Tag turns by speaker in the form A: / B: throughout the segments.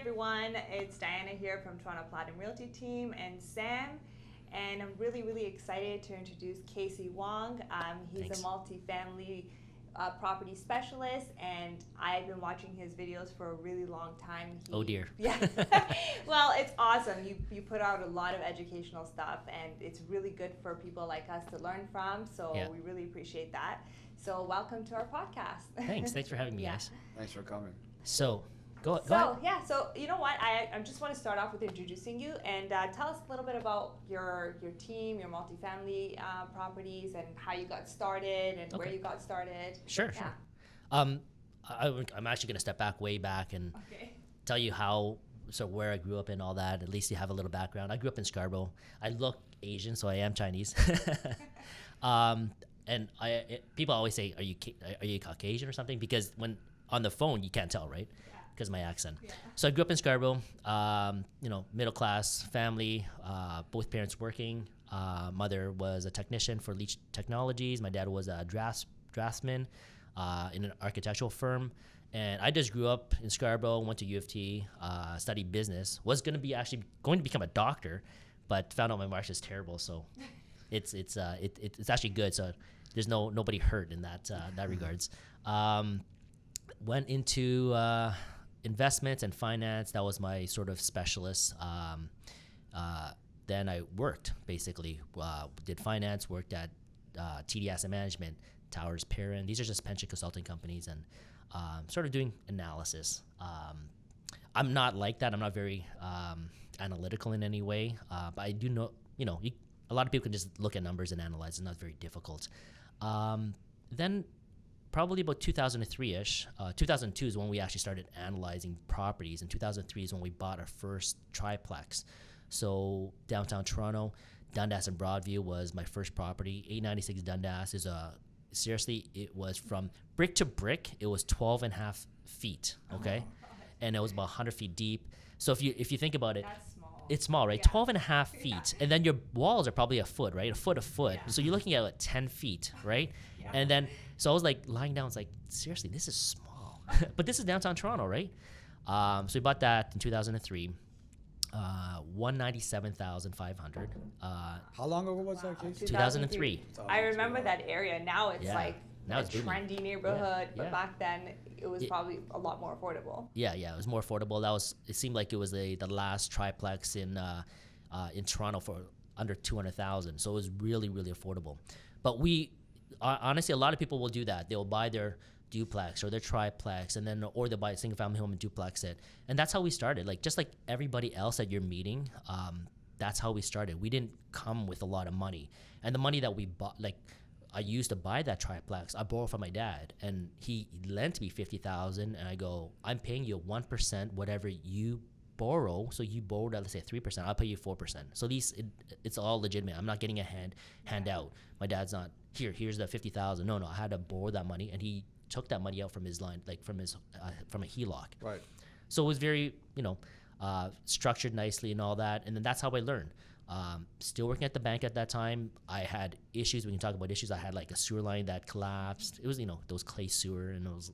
A: everyone. It's Diana here from Toronto Platinum Realty team and Sam. And I'm really, really excited to introduce Kasey Wong. He's
B: Thanks.
A: a multifamily property specialist, and I've been watching his videos for a really long time.
B: Oh dear.
A: Yeah. Well, it's awesome. You put out a lot of educational stuff, and it's really good for people like us to learn from. So
B: Yeah.
A: we really appreciate that. So welcome to our podcast.
B: Thanks for having me,
A: Yeah.
B: guys.
C: Thanks for coming.
B: So, go ahead.
A: So you know what? I just want to start off with introducing you and tell us a little bit about your team, your multifamily properties, and how you got started and where
B: Okay.
A: you got started.
B: Sure. I'm actually gonna step way back and
A: Okay.
B: tell you where I grew up and all that. At least you have a little background. I grew up in Scarborough. I look Asian, so I am Chinese. And people always say, "Are you Caucasian or something?" Because when on the phone you can't tell, right? Because of my accent.
A: Yeah.
B: So I grew up in Scarborough. Middle class family. Both parents working. Mother was a technician for Leach Technologies. My dad was a draftsman in an architectural firm. And I just grew up in Scarborough. Went to U of T. Studied business. Was going to become a doctor, but found out my March is terrible. So it's actually good. So there's nobody hurt in that regards. Went into investments and finance. That was my sort of specialist. Then I worked basically. Did finance. Worked at TD Asset Management, Towers Perrin. These are just pension consulting companies, and sort of doing analysis. I'm not like that. I'm not very analytical in any way. But I do know. A lot of people can just look at numbers and analyze. It's not very difficult. Then probably about 2003-ish, 2002 is when we actually started analyzing properties, and 2003 is when we bought our first triplex. So downtown Toronto, Dundas and Broadview was my first property. 896 Dundas is it was from brick to brick. It was 12 and a half feet, okay? And it was about 100 feet deep. So if you think about it,
A: That's small.
B: it's small, right?
A: Yeah.
B: 12 and a half feet. And then your walls are probably a foot, right? A foot.
A: Yeah.
B: So you're looking at like 10 feet, right?
A: Yeah.
B: And then, so I was like lying down. It's like, seriously, this is small. But this is downtown Toronto, right? So we bought that in 2003. 197,500.
C: How long ago was that, Kasey?
B: 2003.
A: I remember that area. Now it's
B: Yeah.
A: like
B: Now
A: a
B: it's booming.
A: trendy neighborhood,
B: Yeah.
A: but back then it was probably a lot more affordable.
B: Yeah, it was more affordable. It seemed like it was the last triplex in Toronto for under 200,000. So it was really, really affordable. But honestly, a lot of people will do that. They'll buy their duplex or their triplex, and then or they'll buy a single family home and duplex it. And that's how we started. Like just like everybody else at your meeting, that's how we started. We didn't come with a lot of money, and the money that we bought, like I used to buy that triplex, I borrowed from my dad, and he lent me 50,000, and I go, I'm paying you 1% whatever you borrow. So you borrowed at, let's say 3%, I'll pay you 4%. So it's all legitimate. I'm not getting a handout. My dad's not here's the 50,000. No, I had to borrow that money, and he took that money out from his line, like from a HELOC.
C: Right.
B: So it was very structured nicely and all that, and then that's how I learned. Still working at the bank at that time. I had issues. We can talk about issues. I had like a sewer line that collapsed. It was those clay sewer, and I was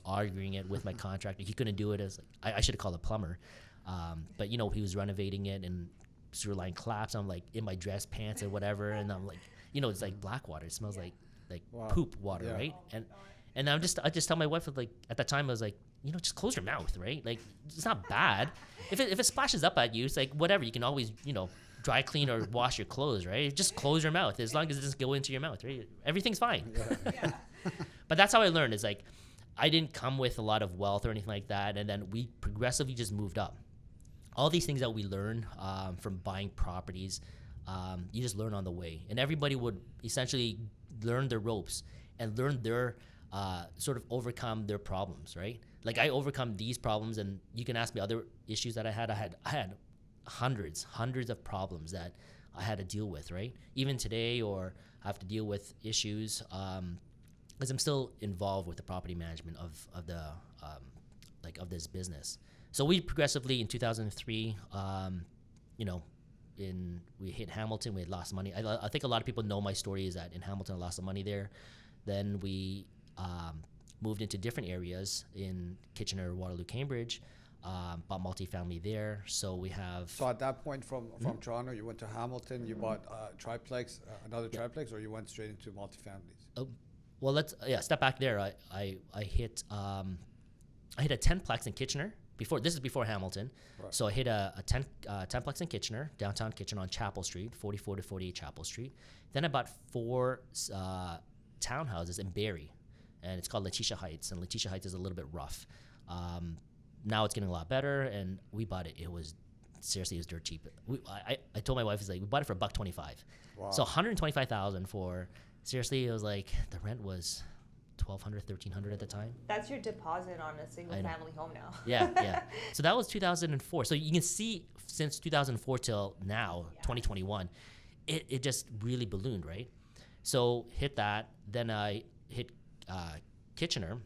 B: arguing it with my contractor. He couldn't do it. I should have called a plumber, but he was renovating it, and sewer line collapsed. I'm like in my dress pants or whatever, and I'm like, it's like black water. It smells like
C: Wow.
B: poop water,
C: Yeah.
B: right? And I just tell my wife, like at that time I was like, just close your mouth, right? Like it's not bad. If it splashes up at you, it's like whatever. You can always dry clean or wash your clothes, right? Just close your mouth as long as it doesn't go into your mouth, right? Everything's fine.
A: Yeah.
B: But that's how I learned. Is like I didn't come with a lot of wealth or anything like that, and then we progressively just moved up. All these things that we learn from buying properties, you just learn on the way, and everybody would essentially learn their ropes and learn their sort of overcome their problems, right? Like I overcome these problems, and you can ask me other issues that I had. I had hundreds of problems that I had to deal with, right? Even today, or I have to deal with issues because I'm still involved with the property management of this business. So we progressively in 2003, we hit Hamilton, we had lost money. I think a lot of people know my story is that in Hamilton I lost some money there. Then we moved into different areas in Kitchener, Waterloo, Cambridge. bought multifamily there. So we have.
C: So at that point, from Toronto, you went to Hamilton. You bought triplex, another triplex, or you went straight into multifamilies.
B: Well, let's step back there. I hit a 10-plex in Kitchener. This is before Hamilton.
C: Right.
B: So I hit a 10-plex in Kitchener, downtown Kitchener on Chapel Street, 44 to 48 Chapel Street. Then I bought 4 townhouses in Barrie, and it's called Letitia Heights, and Letitia Heights is a little bit rough. Now it's getting a lot better, and we bought it. It was dirt cheap. I told my wife, we bought it for $125.
C: Wow.
B: So $125,000 for, seriously, it was like, the rent was $1,200, $1,300 at the time.
A: That's your deposit on a single family home now.
B: Yeah. So that was 2004. So you can see since 2004 till now, 2021, it just really ballooned, right? So hit that. Then I hit Kitchener,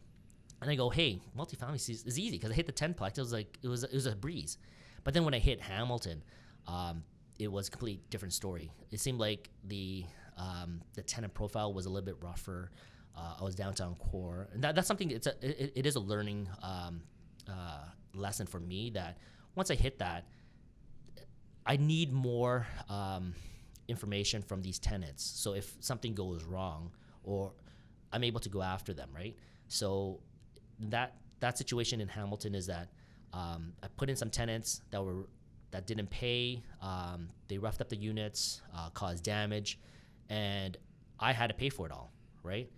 B: and I go, hey, multifamily is easy because I hit the 10-plex. It was a breeze. But then when I hit Hamilton, it was a completely different story. It seemed like the tenant profile was a little bit rougher. I was downtown core, and that's something. It is a learning lesson for me that once I hit that, I need more information from these tenants. So if something goes wrong, or I'm able to go after them, right? So that situation in Hamilton is that I put in some tenants that didn't pay. They roughed up the units, caused damage, and I had to pay for it all, right?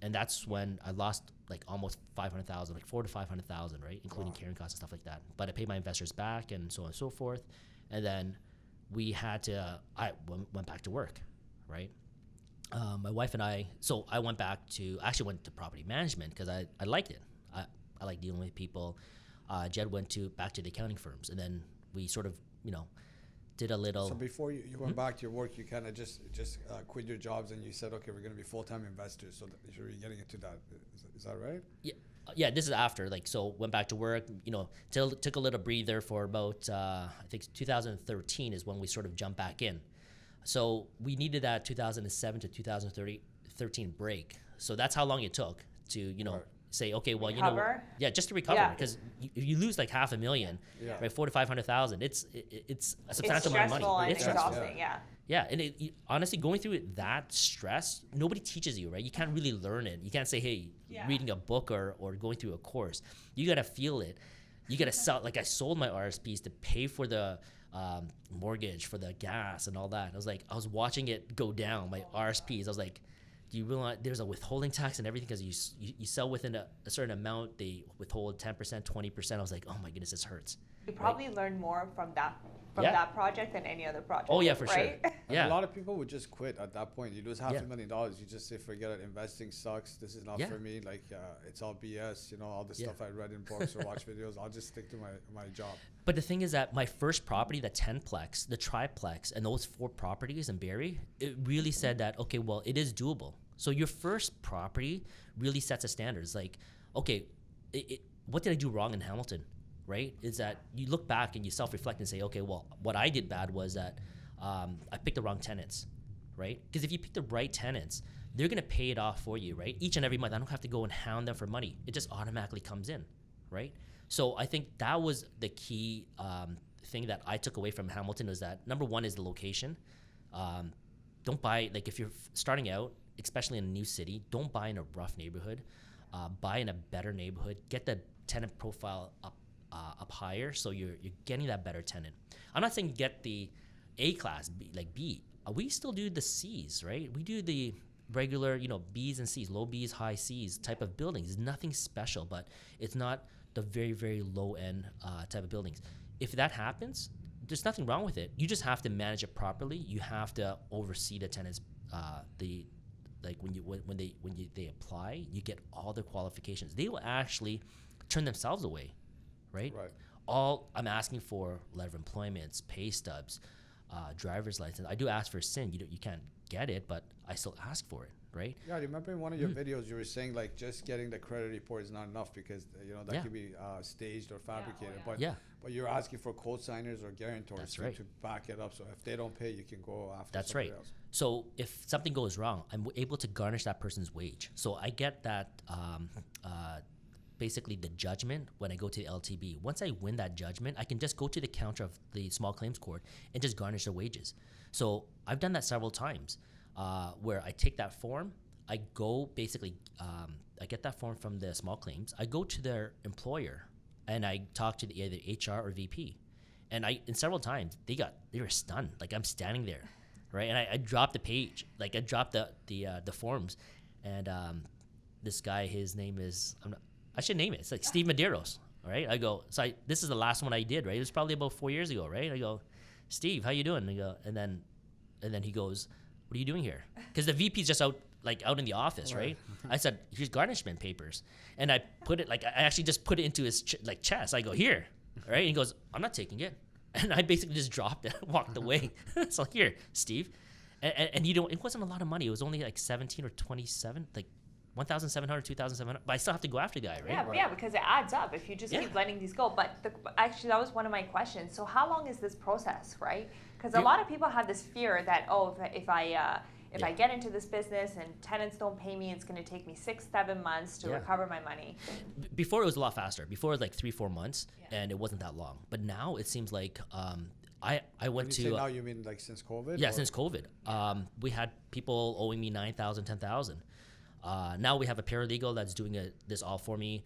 B: And that's when I lost like almost $500,000, like $400,000 to $500,000, right, including carrying costs and stuff like that. But I paid my investors back, and so on and so forth. And then we had to. I went back to work, right? My wife and I. So I went went to property management because I liked it. I like dealing with people. Jed went back to the accounting firms, and then we sort of did a little.
C: So before you went back to your work, you kind of just quit your jobs, and you said, okay, we're going to be full-time investors. So you're getting into that. Is that right?
B: Yeah. This is after, so went back to work. Took a little breather for about I think 2013 is when we sort of jumped back in. So we needed that 2007 to 2013 break. So that's how long it took to
C: Right.
B: say, okay, well,
A: Recover?
B: just to recover, because you lose like $500,000,
C: Yeah.
B: right? $400,000 to $500,000. It's a substantial amount of
A: stressful
B: money.
A: and
B: It's stressful.
A: exhausting, yeah.
B: Yeah, and honestly, going through it, that stress, nobody teaches you, right? You can't really learn it. You can't say, hey, reading a book or going through a course. You gotta feel it. You gotta sell. Like I sold my RSPs to pay for the mortgage, for the gas and all that. I was watching it go down, my RSPs. I was like, do you realize there's a withholding tax and everything because you sell within a certain amount, they withhold 10%, 20%. I was like, oh my goodness, this hurts.
A: You probably learned more from that that project than any other project.
B: Oh yeah, for
A: right?
B: sure. Yeah.
C: A lot of people would just quit at that point. You lose $500,000. You just say, forget it. Investing sucks. This is not for me. Like, it's all BS. All the stuff I read in books or watch videos. I'll just stick to my job.
B: But the thing is that my first property, the 10-plex, the triplex, and those 4 properties in Barrie, it really said that, okay, well, it is doable. So your first property really sets a standard. It's like, okay, what did I do wrong in Hamilton? Right, is that you look back and you self-reflect and say, okay, well, what I did bad was that I picked the wrong tenants, right? Because if you pick the right tenants, they're gonna pay it off for you, right? Each and every month, I don't have to go and hound them for money. It just automatically comes in, right? So I think that was the key thing that I took away from Hamilton was that number one is the location. Don't buy, if you're starting out, especially in a new city, don't buy in a rough neighborhood. Buy in a better neighborhood. Get the tenant profile up higher, so you're getting that better tenant. I'm not saying get the A class, B. We still do the C's, right? We do the regular, B's and C's, low B's, high C's type of buildings. It's nothing special, but it's not the very, very low end type of buildings. If that happens, there's nothing wrong with it. You just have to manage it properly. You have to oversee the tenants. When they apply, you get all their qualifications. They will actually turn themselves away. Right? All I'm asking for, letter of employments, pay stubs, driver's license. I do ask for SIN. You can't get it, but I still ask for it, right?
C: Yeah, I remember in one of your videos you were saying just getting the credit report is not enough because that could be staged or fabricated. But you're asking for co-signers or guarantors to back it up. So if they don't pay, you can go after somebody else.
B: So if something goes wrong, I'm able to garnish that person's wage. So I get that basically the judgment when I go to the LTB. Once I win that judgment, I can just go to the counter of the small claims court and just garnish their wages. So I've done that several times, where I take that form, I go basically, I get that form from the small claims, I go to their employer, and I talk to either HR or VP. And several times they were stunned. Like, I'm standing there, right? And I dropped the page, like I dropped the forms, and this guy, his name is, I should name it. It's like Steve Medeiros, all right? I go, this is the last one I did, right? It was probably about 4 years ago, right? I go, Steve, how you doing? And I go, and then he goes, what are you doing here? Because the VP's just out in the office, right? I said, here's garnishment papers, and I put it, like, I actually just put it into his chest. I go, here, right? And he goes, I'm not taking it. And I basically just dropped it, walked away. So here, Steve, and it wasn't a lot of money. It was only like 17 or 27, like 1,700, 2,700. But I still have to go after the guy, right?
A: Yeah, because it adds up if you just keep letting these go. But actually, that was one of my questions. So how long is this process, right? Because a lot of people have this fear that, if I get into this business and tenants don't pay me, it's going to take me 6-7 months to recover my money.
B: Before, it was a lot faster. Before, it was like 3-4 months, and it wasn't that long. But now it seems like I went to.
C: When you say now, you mean like since COVID?
B: Yeah, since COVID. We had people owing me $9,000, $10,000. Now we have a paralegal that's doing this all for me.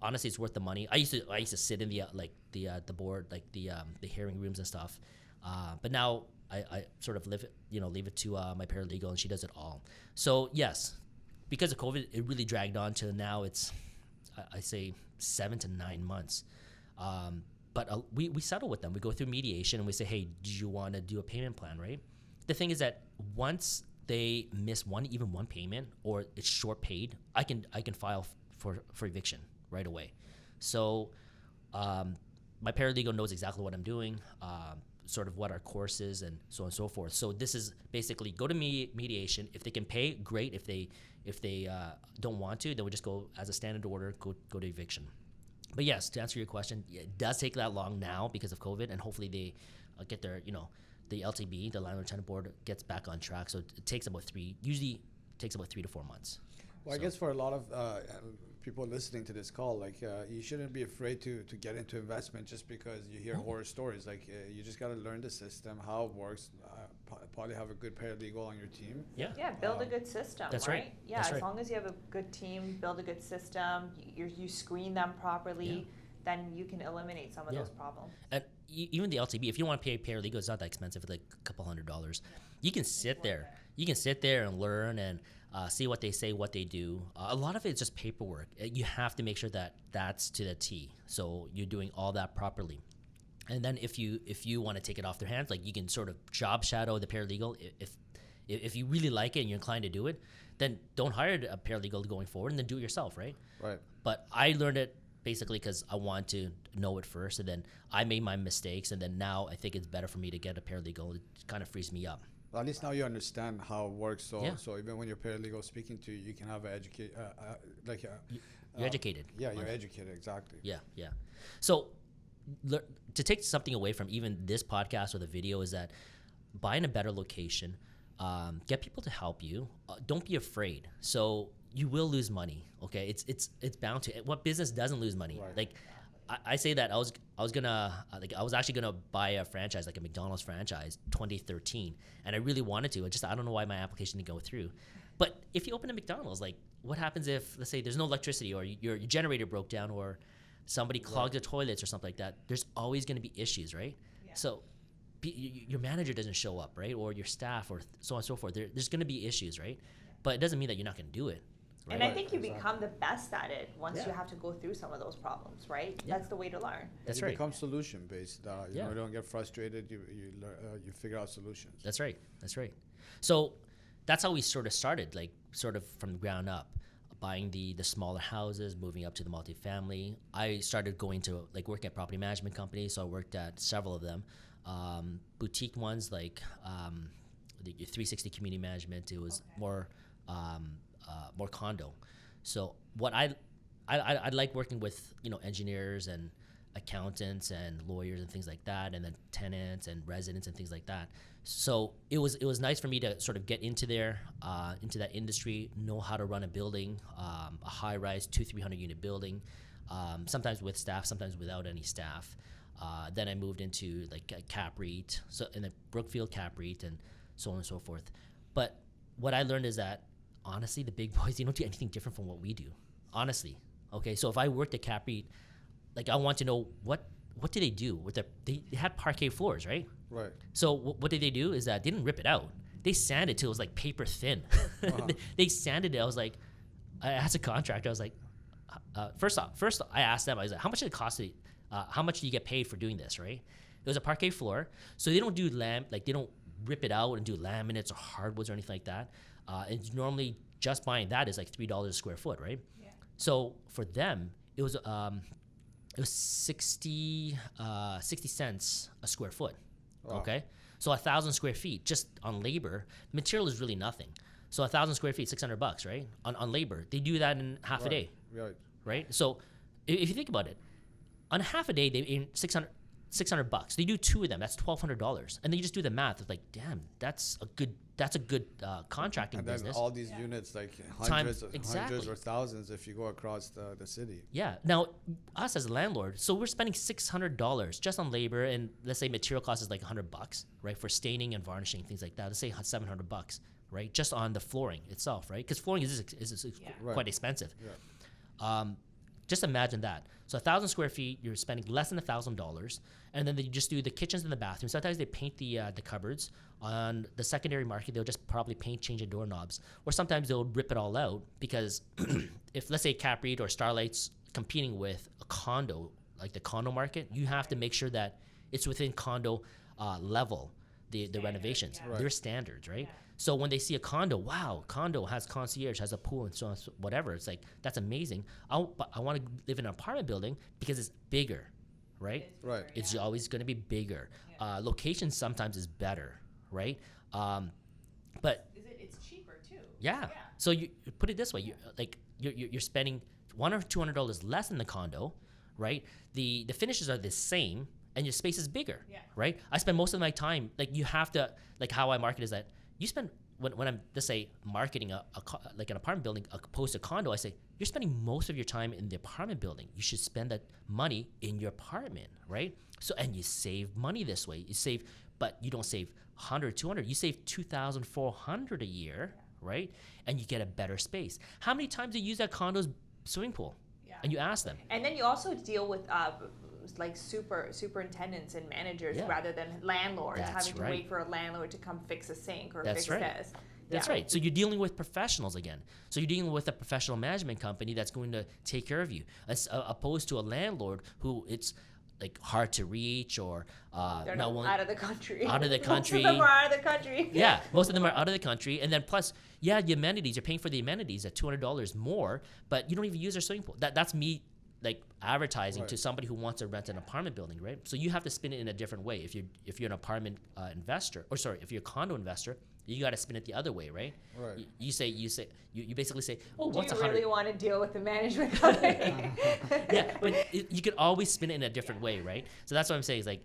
B: Honestly, it's worth the money. I used to sit in the board, like the hearing rooms and stuff. But now I sort of leave it to my paralegal, and she does it all. So yes, because of COVID, it really dragged on to now. It's I say 7 to 9 months. But we settle with them. We go through mediation, and we say, hey, do you want to do a payment plan, right? The thing is that once they miss one payment, or it's short paid, I can file for eviction right away. So my paralegal knows exactly what I'm doing, sort of what our course is, and so on and so forth. So this is basically go to mediation. If they can pay, great. If they don't want to, then we just go as a standard order, go to eviction. But yes, to answer your question, it does take that long now because of COVID, and hopefully they get their, the LTB, the Landlord Tenant Board, gets back on track. So it takes about 3 to 4 months.
C: Well, I guess for a lot of people listening to this call, you shouldn't be afraid to get into investment just because you hear horror stories. You just got to learn the system, how it works. Probably have a good paralegal on your team.
A: Yeah, build a good system.
B: That's right.
A: Yeah,
B: that's
A: as
B: right.
A: long as you have a good team, build a good system, you screen them properly, then you can eliminate some of those problems.
B: And even the LTB, if you want to pay a paralegal, it's not that expensive. It's like a couple $100. You can sit there. You can sit there and learn and see what they say, what they do. A lot of it is just paperwork. You have to make sure that that's to the T. So you're doing all that properly. And then if you want to take it off their hands, you can sort of job shadow the paralegal. If you really like it and you're inclined to do it, then don't hire a paralegal going forward, and then do it yourself, right?
C: Right.
B: But I learned it basically because I want to know it first, and then I made my mistakes, and then now I think it's better for me to get a paralegal. It kind of frees me up.
C: Well, at least now you understand how it works. So even when your paralegal is speaking to you, you can have
B: you're educated.
C: Yeah, you're educated, exactly.
B: Yeah. So to take something away from even this podcast or the video is that buy in a better location, get people to help you. Don't be afraid. So you will lose money. Okay, it's bound to. What business doesn't lose money?
C: Right.
B: I say that I was actually gonna buy a franchise, like a McDonald's franchise, 2013, and I really wanted to. I don't know why my application didn't go through. But if you open a McDonald's, what happens if, let's say, there's no electricity, or your generator broke down, or somebody clogged the toilets or something like that? There's always going to be issues, right? Yeah. So your manager doesn't show up, right? Or your staff, or so on and so forth. There's going to be issues, right? But it doesn't mean that you're not going to do it. Right?
A: And I think you become the best at it once you have to go through some of those problems, right? Yeah. That's the way to learn.
B: That's right.
C: You become solution based. You don't get frustrated. You figure out solutions.
B: That's right. So that's how we sort of started, sort of from the ground up, buying the smaller houses, moving up to the multifamily. I started going to working at property management companies. So I worked at several of them, boutique ones like the 360 Community Management. It was more condo. So what I like working with engineers and accountants and lawyers and things like that, and then tenants and residents and things like that. So it was nice for me to sort of get into there, into that industry, know how to run a building, a high-rise 200-300 unit building, sometimes with staff, sometimes without any staff. Then I moved into like a cap REIT, so in the Brookfield cap REIT, and so on and so forth. But what I learned is that honestly, the big boys, they don't do anything different from what we do. Honestly, okay. So if I worked at cap REIT, like I want to know what do they do with they had parquet floors, right?
C: Right.
B: So what did they do is that they didn't rip it out. They sanded till it was like paper thin. They sanded it. I was like, as a contractor, I was like, first I asked them, I was like, how much did it cost? How much do you get paid for doing this, right? It was a parquet floor, so they don't do they don't rip it out and do laminates or hardwoods or anything like that. And normally just buying that is like $3 a square foot, right? Yeah. So for them, it was 60 cents a square foot. Wow. Okay, so 1,000 square feet just on labor. Material is really nothing. So 1,000 square feet, $600, right? On labor, they do that in half a day. Right. So if you think about it, on half a day they earn $600. They do two of them. That's $1,200. And then you just do the math. It's like, damn, that's a good contracting business.
C: And then all these units, like hundreds or thousands if you go across the city.
B: Yeah. Now, us as a landlord, so we're spending $600 just on labor, and let's say material cost is like $100, right? For staining and varnishing, things like that. Let's say $700, right? Just on the flooring itself, right? Because flooring is quite expensive. Yeah. Just imagine that. So 1,000 square feet, you're spending less than $1,000, and then you just do the kitchens and the bathrooms. Sometimes they paint the cupboards. On the secondary market, they'll just probably change the doorknobs, or sometimes they'll rip it all out because if let's say Cap REIT or Starlight's competing with a condo, like the condo market, you have to make sure that it's within condo level, the renovations, their standards, right? Yeah. So when they see a condo, wow, condo has concierge, has a pool, and so on, whatever. It's like, that's amazing. But I want to live in an apartment building because it's bigger, right?
C: Right.
B: It's always going to be bigger. Yeah. Location sometimes is better, right? But
A: it's cheaper too.
B: Yeah. So you put it this way: you're spending $100 or $200 less in the condo, right? The finishes are the same, and your space is bigger, right? I spend most of my time you have to how I market is that. You spend when I'm let's say marketing like an apartment building opposed to condo, I say you're spending most of your time in the apartment building. You should spend that money in your apartment, right? So and you save money this way. You save, but you don't save 100, 200. You save 2,400 a year, right? And you get a better space. How many times do you use that condo's swimming pool? Yeah. And you ask them.
A: And then you also deal with like superintendents and managers rather than landlords having to wait for a landlord to come fix a sink or fix this.
B: That's right. So you're dealing with professionals again. So you're dealing with a professional management company that's going to take care of you, as opposed to a landlord who it's like hard to reach or
A: they're not out of the country.
B: Out of the country.
A: Most of them are out of the country.
B: Yeah, most of them are out of the country, and then plus, the amenities. You're paying for the amenities at $200 more, but you don't even use their swimming pool. That's me. Like advertising to somebody who wants to rent an apartment building, right? So you have to spin it in a different way. If you're an apartment investor, if you're a condo investor, you got to spin it the other way, right?
C: Right.
B: You basically say, oh,
A: do
B: what's
A: you
B: 100?
A: Really want to deal with the management company?
B: Yeah, but you can always spin it in a different way, right? So that's what I'm saying is like,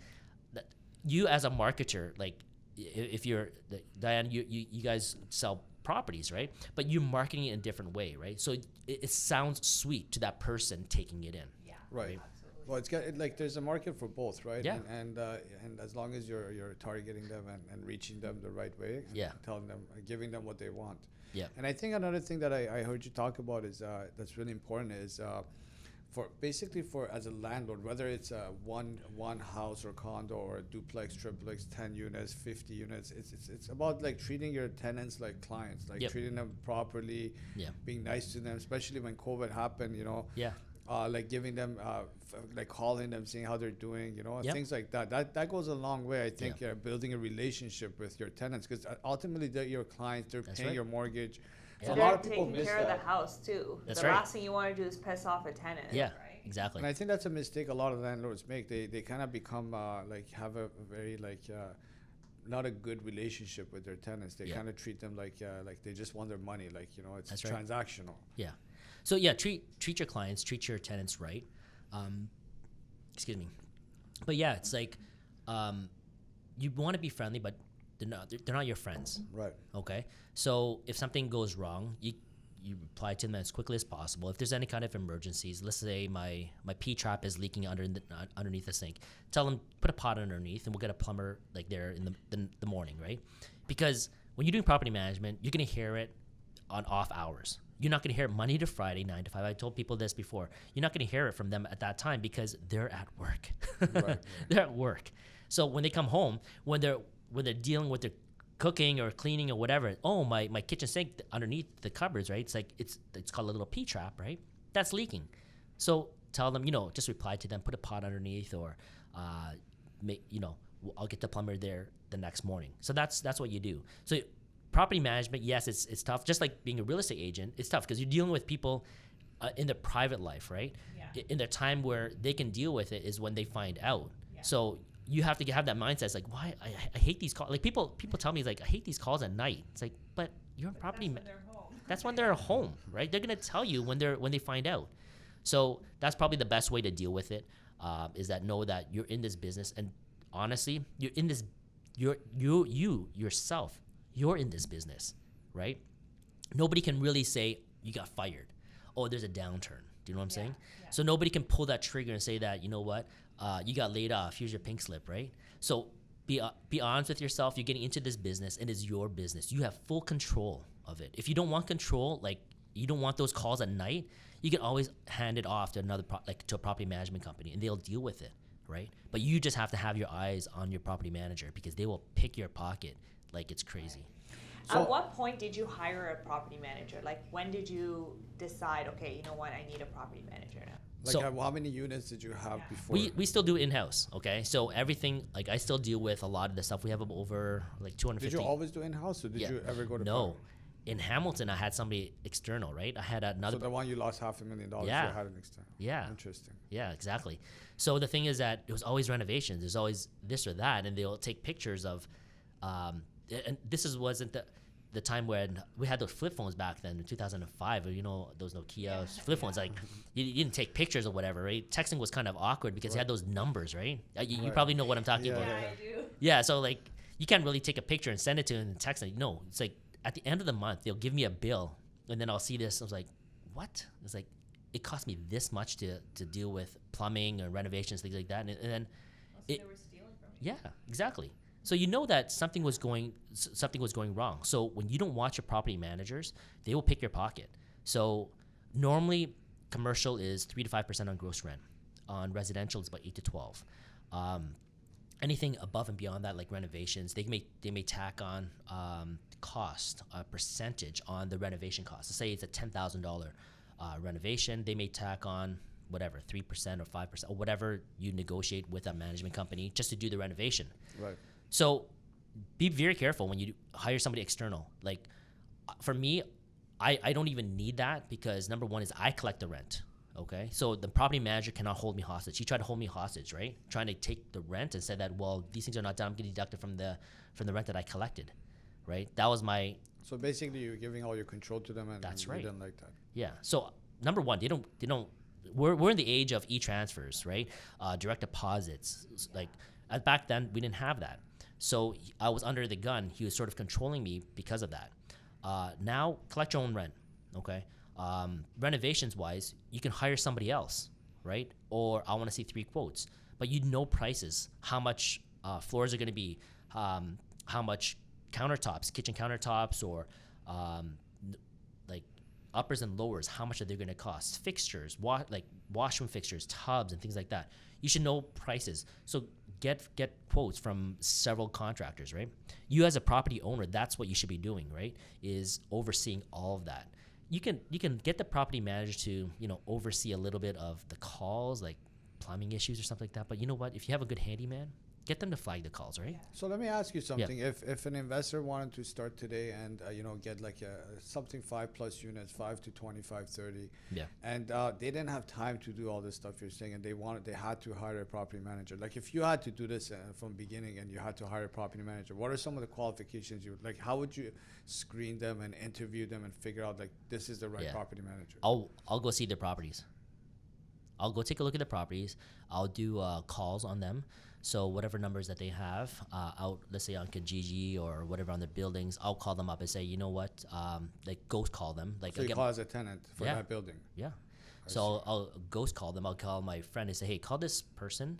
B: you as a marketer, like if you're Diane, you guys sell properties, right? But you're marketing it in a different way, right? So it sounds sweet to that person taking it in.
A: Yeah.
C: Right. Absolutely. Well, it's got there's a market for both, right?
B: Yeah.
C: And as long as you're targeting them and reaching them the right way, and telling them, giving them what they want.
B: Yeah.
C: And I think another thing that I heard you talk about is that's really important is for as a landlord, whether it's one house or condo or a duplex, triplex, 10 units, 50 units, it's about like treating your tenants like clients, like treating them properly, being nice to them, especially when COVID happened, like giving them, like calling them, seeing how they're doing, things like that. That goes a long way, I think, building a relationship with your tenants, because ultimately they're your clients, they're paying your mortgage.
A: So a lot of people taking care of the house too.
B: That's
A: the last thing you want to do is piss off a tenant.
B: Yeah,
A: right?
B: Exactly.
C: And I think that's a mistake a lot of landlords make. They kind of become have a very not a good relationship with their tenants. They kind of treat them like they just want their money. It's transactional.
B: Yeah. So treat your clients, treat your tenants right. Excuse me. But yeah, it's like you want to be friendly, but they're not your friends.
C: Right.
B: Okay. So if something goes wrong, you reply to them as quickly as possible. If there's any kind of emergencies, let's say my P trap is leaking underneath the sink, tell them put a pot underneath, and we'll get a plumber like there in the morning, right? Because when you're doing property management, you're gonna hear it on off hours. You're not gonna hear it Monday to Friday, 9 to 5. I told people this before. You're not gonna hear it from them at that time because they're at work. Right. They're at work. So when they come home, when they're dealing with their cooking or cleaning or whatever, oh, my kitchen sink underneath the cupboards, right? It's like it's called a little P trap, right? That's leaking. So tell them, just reply to them, put a pot underneath, or I'll get the plumber there the next morning. So that's what you do. So property management, yes, it's tough. Just like being a real estate agent, it's tough because you're dealing with people in their private life, right? Yeah. In their time where they can deal with it is when they find out. Yeah. So you have to have that mindset. It's like, why I hate these calls. Like people tell me, it's like, I hate these calls at night. It's like, but you're in property. That's when they're home. That's when they're home, right? They're gonna tell you when they find out. So that's probably the best way to deal with it. Is that know that you're in this business, and honestly, you're in this. You're yourself. You're in this business, right? Nobody can really say you got fired. Oh, there's a downturn. Do you know what I'm saying? Yeah. So nobody can pull that trigger and say that, you know what, you got laid off. Here's your pink slip, right? So be honest with yourself. You're getting into this business, and it's your business. You have full control of it. If you don't want control, like you don't want those calls at night, you can always hand it off to to a property management company, and they'll deal with it, right? But you just have to have your eyes on your property manager because they will pick your pocket like it's crazy.
A: So at what point did you hire a property manager? Like, when did you decide, okay, you know what, I need a property manager now?
C: Like, so, how many units did you have before?
B: We still do it in-house, okay? So everything, like, I still deal with a lot of the stuff. We have over, like, 250.
C: Did you always do in-house, or did you ever go to
B: No. In Hamilton, I had somebody external, right? I had another...
C: So the one you lost $500,000, you had an external.
B: Yeah.
C: Interesting.
B: Yeah, exactly. So the thing is that it was always renovations. There's always this or that, and they'll take pictures of... and wasn't the time when we had those flip phones back then in 2005, those Nokia flip phones, like you didn't take pictures or whatever, right? Texting was kind of awkward because you had those numbers, right? You probably know what I'm talking about.
A: Yeah, I do.
B: Yeah, so like you can't really take a picture and send it to them and text them. No, it's like at the end of the month, they'll give me a bill and then I'll see this. I was like, what? It's like, it cost me this much to deal with plumbing or renovations, things like that. And then
A: they were stealing from you.
B: Yeah, exactly. So you know that something was going wrong. So when you don't watch your property managers, they will pick your pocket. So normally commercial is 3 to 5% on gross rent. On residential, it's about 8 to 12. Anything above and beyond that, like renovations, they may tack on cost, a percentage on the renovation cost. Let's say it's a $10,000 renovation, they may tack on whatever 3% or 5% or whatever you negotiate with a management company just to do the renovation.
C: Right.
B: So be very careful when you hire somebody external. Like for me, I don't even need that because number one is I collect the rent. Okay, so the property manager cannot hold me hostage. He tried to hold me hostage, right? Trying to take the rent and said that, well, these things are not done. I'm getting deducted from the rent that I collected, right? That was my.
C: So basically, you're giving all your control to them, and
B: that's right.
C: They didn't like that.
B: Yeah. So number one, they don't. We're in the age of e-transfers, right? Direct deposits. Like back then, we didn't have that. So I was under the gun. He was sort of controlling me because of that. Now, collect your own rent, okay? Renovations wise, you can hire somebody else, right? Or I want to see 3 quotes, but you know prices, how much floors are going to be, how much countertops, kitchen countertops, or like uppers and lowers, how much are they going to cost? Fixtures, like washroom fixtures, tubs, and things like that. You should know prices. So get quotes from several contractors, right? You as a property owner, that's what you should be doing, right? Is overseeing all of that. You can get the property manager to, oversee a little bit of the calls, like plumbing issues or something like that. But you know what? If you have a good handyman, get them to flag the calls, right?
C: So let me ask you something.
B: Yeah.
C: If an investor wanted to start today and get like something 5+ units, 5 to 25, 30, and they didn't have time to do all this stuff you're saying, and they had to hire a property manager. Like if you had to do this from beginning and you had to hire a property manager, what are some of the qualifications you would like? How would you screen them and interview them and figure out like this is the right property manager?
B: I'll go see their properties. I'll go take a look at the properties. I'll do calls on them. So whatever numbers that they have out, let's say on Kijiji or whatever on their buildings, I'll call them up and say, you know what, like ghost call them. Like
C: so you call as a tenant for that building.
B: Yeah. So I'll ghost call them. I'll call my friend and say, hey, call this person.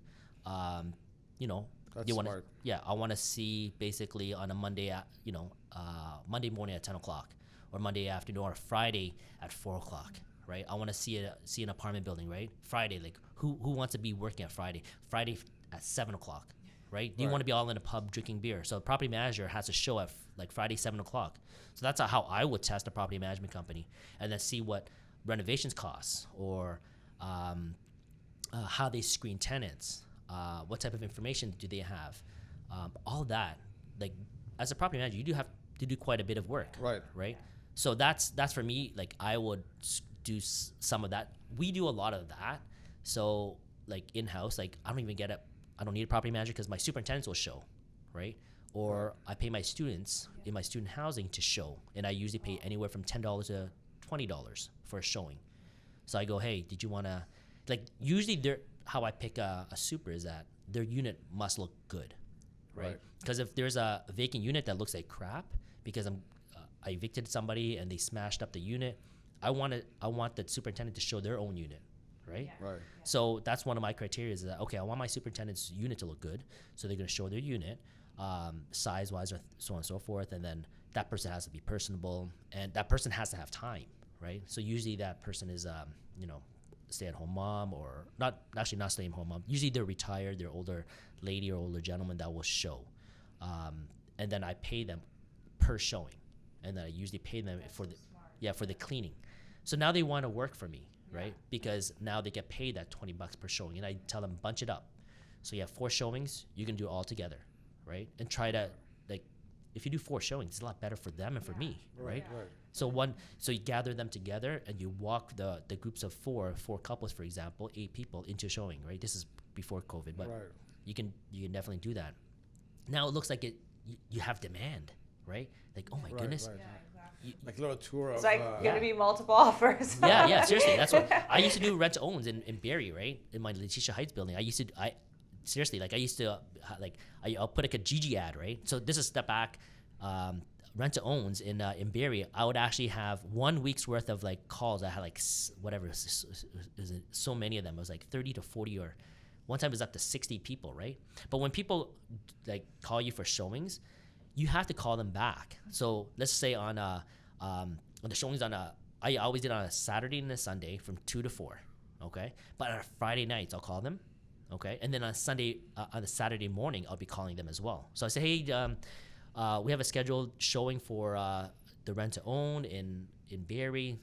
B: You know,
C: that's smart.
B: I want to see basically on a Monday, Monday morning at 10 o'clock, or Monday afternoon, or Friday at 4 o'clock. Right, I want to see an apartment building. Right, Friday, like who wants to be working at Friday? Friday at 7 o'clock. Right? Do you want to be all in a pub drinking beer? So the property manager has to show at like Friday 7 o'clock. So that's how I would test a property management company, and then see what renovations costs, or how they screen tenants, what type of information do they have, all that. Like as a property manager, you do have to do quite a bit of work. Right. So that's for me. Like I would do some of that. We do a lot of that. So like in-house, like I don't need a property manager because my superintendents will show, right? Or I pay my students in my student housing to show, and I usually pay anywhere from $10 to $20 for a showing. So I go, hey, did you want to, like usually how I pick a super is that their unit must look good, right? Because if there's a vacant unit that looks like crap because I evicted somebody and they smashed up the unit, I want the superintendent to show their own unit, right?
C: Right.
B: So that's one of my criteria is that, okay, I want my superintendent's unit to look good, so they're going to show their unit, size-wise, or so on and so forth, and then that person has to be personable, and that person has to have time, right? So usually that person is, stay-at-home mom, or not stay-at-home mom. Usually they're retired, they're older lady or older gentleman that will show, and then I pay them per showing, and then I usually pay them for the cleaning. So now they want to work for me, right? Because now they get paid that $20 per showing, and I tell them bunch it up. So you have 4 showings, you can do it all together, right? And try to if you do 4 showings, it's a lot better for them and for me, right? So you gather them together and you walk the groups of 4 couples, for example, 8 people into a showing, right? This is before COVID, but you can definitely do that. Now it looks like you have demand, right? Like, oh my goodness.
C: Like a little tour
A: it's
C: of...
A: like going to be multiple offers.
B: yeah, seriously. That's what I used to do, rent to owns in Barrie, right? In my Letitia Heights building. I'll put like a Kijiji ad, right? So this is step back, rent to owns in Barrie. I would actually have 1 week's worth of like calls. I had like whatever, so many of them. It was like 30 to 40, or one time it was up to 60 people, right? But when people like call you for showings, you have to call them back. So let's say on the showings I always did on a Saturday and a Sunday from 2 to 4, okay? But on Friday nights, I'll call them, okay? And then on Sunday, on the Saturday morning, I'll be calling them as well. So I say, hey, we have a scheduled showing for the rent to own in Barrie.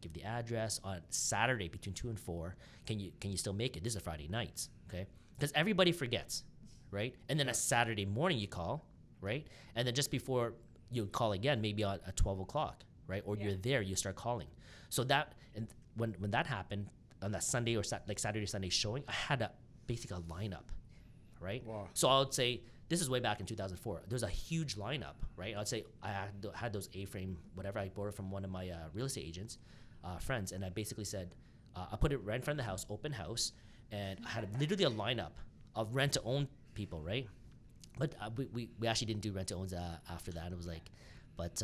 B: Give the address on Saturday between 2 and 4. Can you still make it? This is a Friday nights, okay? Because everybody forgets, right? And then a Saturday morning you call, right? And then just before you call again, maybe at 12 o'clock, right? Or you're there, you start calling. So that, and when that happened on that Sunday or Saturday, Sunday showing, I had basically a lineup, right?
C: Wow.
B: So I would say, this is way back in 2004. There's a huge lineup, right? I'd say I had those A-frame, whatever, I borrowed from one of my real estate agents, friends, and I basically said, I put it right in front of the house, open house, and I had literally a lineup of rent-to-own people, right? But we actually didn't do rent-to-owns after that. It was like, but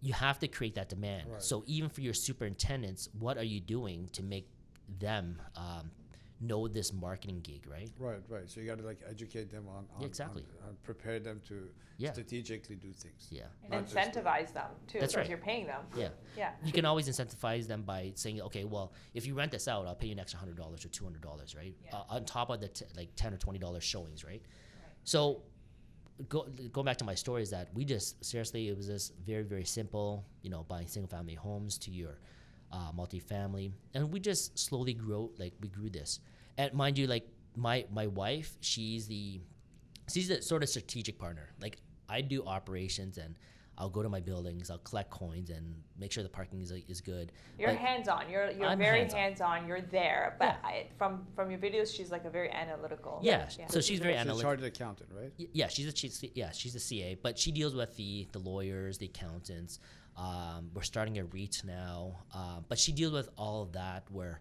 B: you have to create that demand.
C: Right.
B: So even for your superintendents, what are you doing to make them know this marketing gig, right?
C: Right. So you got to like educate them on
B: exactly.
C: on prepare them to strategically do things.
B: Yeah.
A: And incentivize them too.
B: That's right.
A: You're paying them.
B: Yeah. You can always incentivize them by saying, okay, well, if you rent this out, I'll pay you an extra $100 or $200, right?
A: Yeah.
B: On top of the $10 or $20 showings, right? So going back to my story is that we just, seriously, it was just very, very simple, buying single family homes to your multifamily. And we just slowly grew this. And mind you, like my wife, she's the sort of strategic partner. Like I do operations and I'll go to my buildings, I'll collect coins and make sure the parking is good.
A: You're hands-on. You're very hands-on. You're there. But from your videos, she's like a very analytical.
B: Yeah. So she's very analytical.
C: She's a chartered accountant, right?
B: Yeah, she's a CA, but she deals with the lawyers, the accountants. We're starting a REIT now, but she deals with all of that where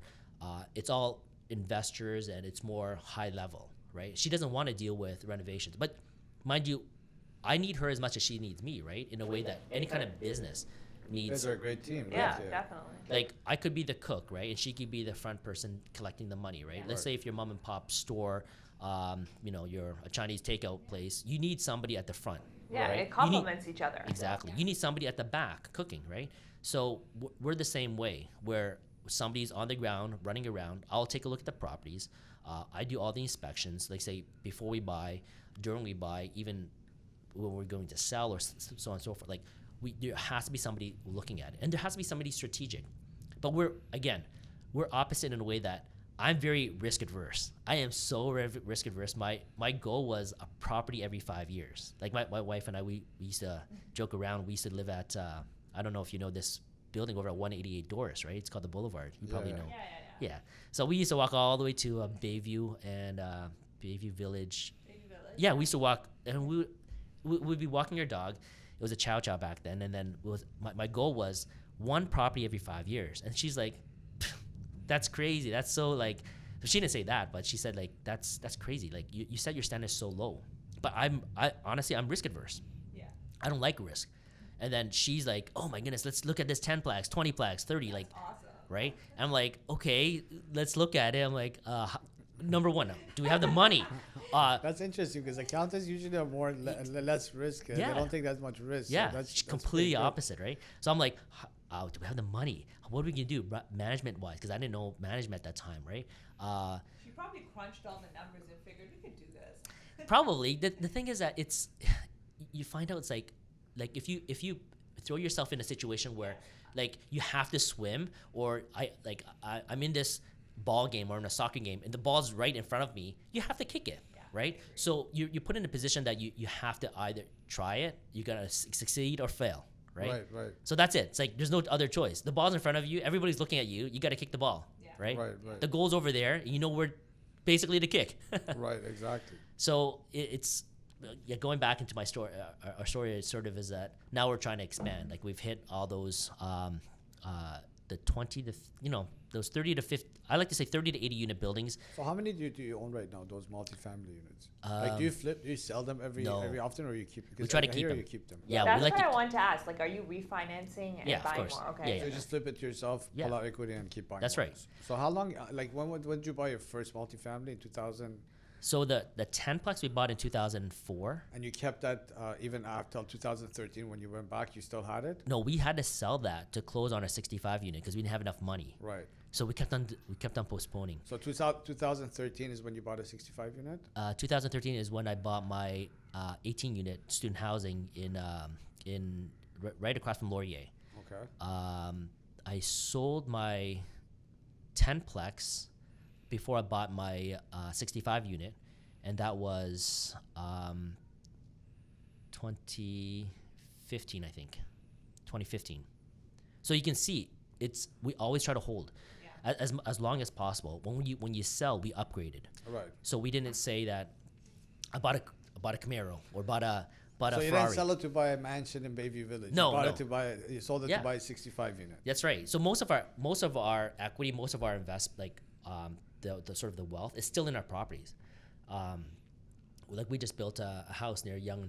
B: it's all investors and it's more high level, right? She doesn't want to deal with renovations, but mind you, I need her as much as she needs me, right? In a way that any kind of business needs.
C: You guys are a great team.
A: Yeah, definitely.
B: Like I could be the cook, right? And she could be the front person collecting the money, right? Let's say if your mom and pop store, you're a Chinese takeout place, you need somebody at the front.
A: Yeah,
B: right?
A: It complements each other.
B: Exactly. You need somebody at the back cooking, right? So we're the same way, where somebody's on the ground running around. I'll take a look at the properties. I do all the inspections, like say before we buy, during we buy, even when we're going to sell or so on and so forth. Like there has to be somebody looking at it, and there has to be somebody strategic. But we're opposite in a way that I'm very risk adverse. I am so risk adverse. My goal was a property every 5 years. Like my wife and I, we used to joke around. We used to live at I don't know if you know this building over at 188 Doris, right? It's called the Boulevard. You probably know. Yeah. So we used to walk all the way to Bayview and Bayview Village. Yeah, we used to walk, and we'd be walking our dog. It was a chow chow back then, and then my goal was one property every 5 years. And she's like, that's crazy. That's so like, she didn't say that, but she said like, that's crazy. Like you set your standards so low. But I honestly, I'm risk adverse. Yeah. I don't like risk. And then she's like, oh my goodness, let's look at this 10 plaques, 20 plaques, 30, that's like, awesome. Right? And I'm like, okay, let's look at it. I'm like, number one, do we have the money?
C: That's interesting because accountants usually are more less risk. They don't take that much risk.
B: Yeah, so that's completely opposite, right? So I'm like, do we have the money? What are we gonna do management-wise? Because I didn't know management at that time, right?
A: She probably crunched all the numbers and figured we could do this.
B: Probably. The thing is that you find out it's like if you throw yourself in a situation where like you have to swim, or I'm in this ball game or in a soccer game and the ball's right in front of me, you have to kick it. Right? So you put in a position that you have to either try it, you gotta succeed or fail, right? Right. So that's it. It's like there's no other choice. The ball's in front of you, everybody's looking at you, you gotta kick the ball, right? Right. The goal's over there, and you know where basically to kick.
C: Right, exactly.
B: So it's going back into my story, our story sort of is that now we're trying to expand. Like we've hit all those the 20 to those 30 to 50, I like to say 30 to 80 unit buildings.
C: So how many do you own right now, those multifamily units? Like do you sell them every often, or you keep them?
B: We try to keep them.
C: You keep them.
B: Yeah,
A: that's what I want to ask. Like, are you refinancing and buying more? Okay.
C: So you just flip it to yourself, pull out equity, and keep buying.
B: That's right.
C: So how long, like when did you buy your first multifamily in 2000?
B: So the 10plex we bought in 2004.
C: And you kept that even after 2013 when you went back, you still had it?
B: No, we had to sell that to close on a 65 unit because we didn't have enough money.
C: Right.
B: So we kept on postponing.
C: So 2013 is when you bought a 65 unit?
B: 2013 is when I bought my 18 unit student housing in right across from Laurier.
C: Okay.
B: I sold my 10plex before I bought my 65 unit, and that was 2015, I think. 2015. So you can see we always try to hold as long as possible. When you sell, we upgraded.
C: Right.
B: So we didn't say that I bought a Camaro or bought a
C: So
B: Ferrari.
C: You didn't sell it to buy a mansion in Bayview Village.
B: No,
C: you sold it to buy a 65 unit.
B: That's right. So most of our equity, most of our the sort of the wealth is still in our properties. Like we just built a house near Yonge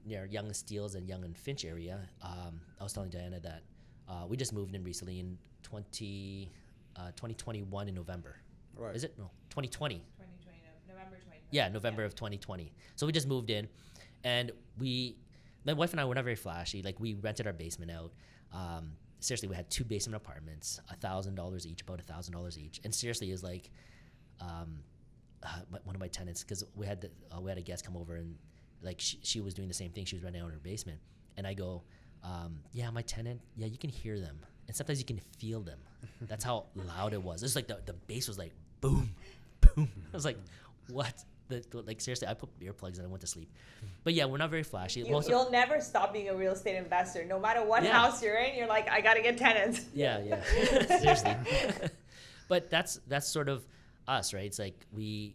B: and Steeles and Yonge and Finch area. I was telling Diana that we just moved in recently in 2021 in November.
C: Right.
B: Is it? No, 2020.
A: 2020, November 2020.
B: Yeah, November of 2020. So we just moved in, and my wife and I were not very flashy. Like we rented our basement out. Seriously, we had 2 basement apartments, $1,000 each, about $1,000 each. And seriously, it was like one of my tenants, because we had a guest come over, and like she was doing the same thing. She was renting out her basement, and I go, my tenant, you can hear them, and sometimes you can feel them. That's how loud it was. It was like the bass was like boom, boom. I was like, what? Like seriously, I put earplugs and I went to sleep. But yeah, we're not very flashy.
A: You'll never stop being a real estate investor. No matter what house you're in, you're like, I gotta get tenants.
B: Yeah. Seriously. But that's sort of us, right? It's like we,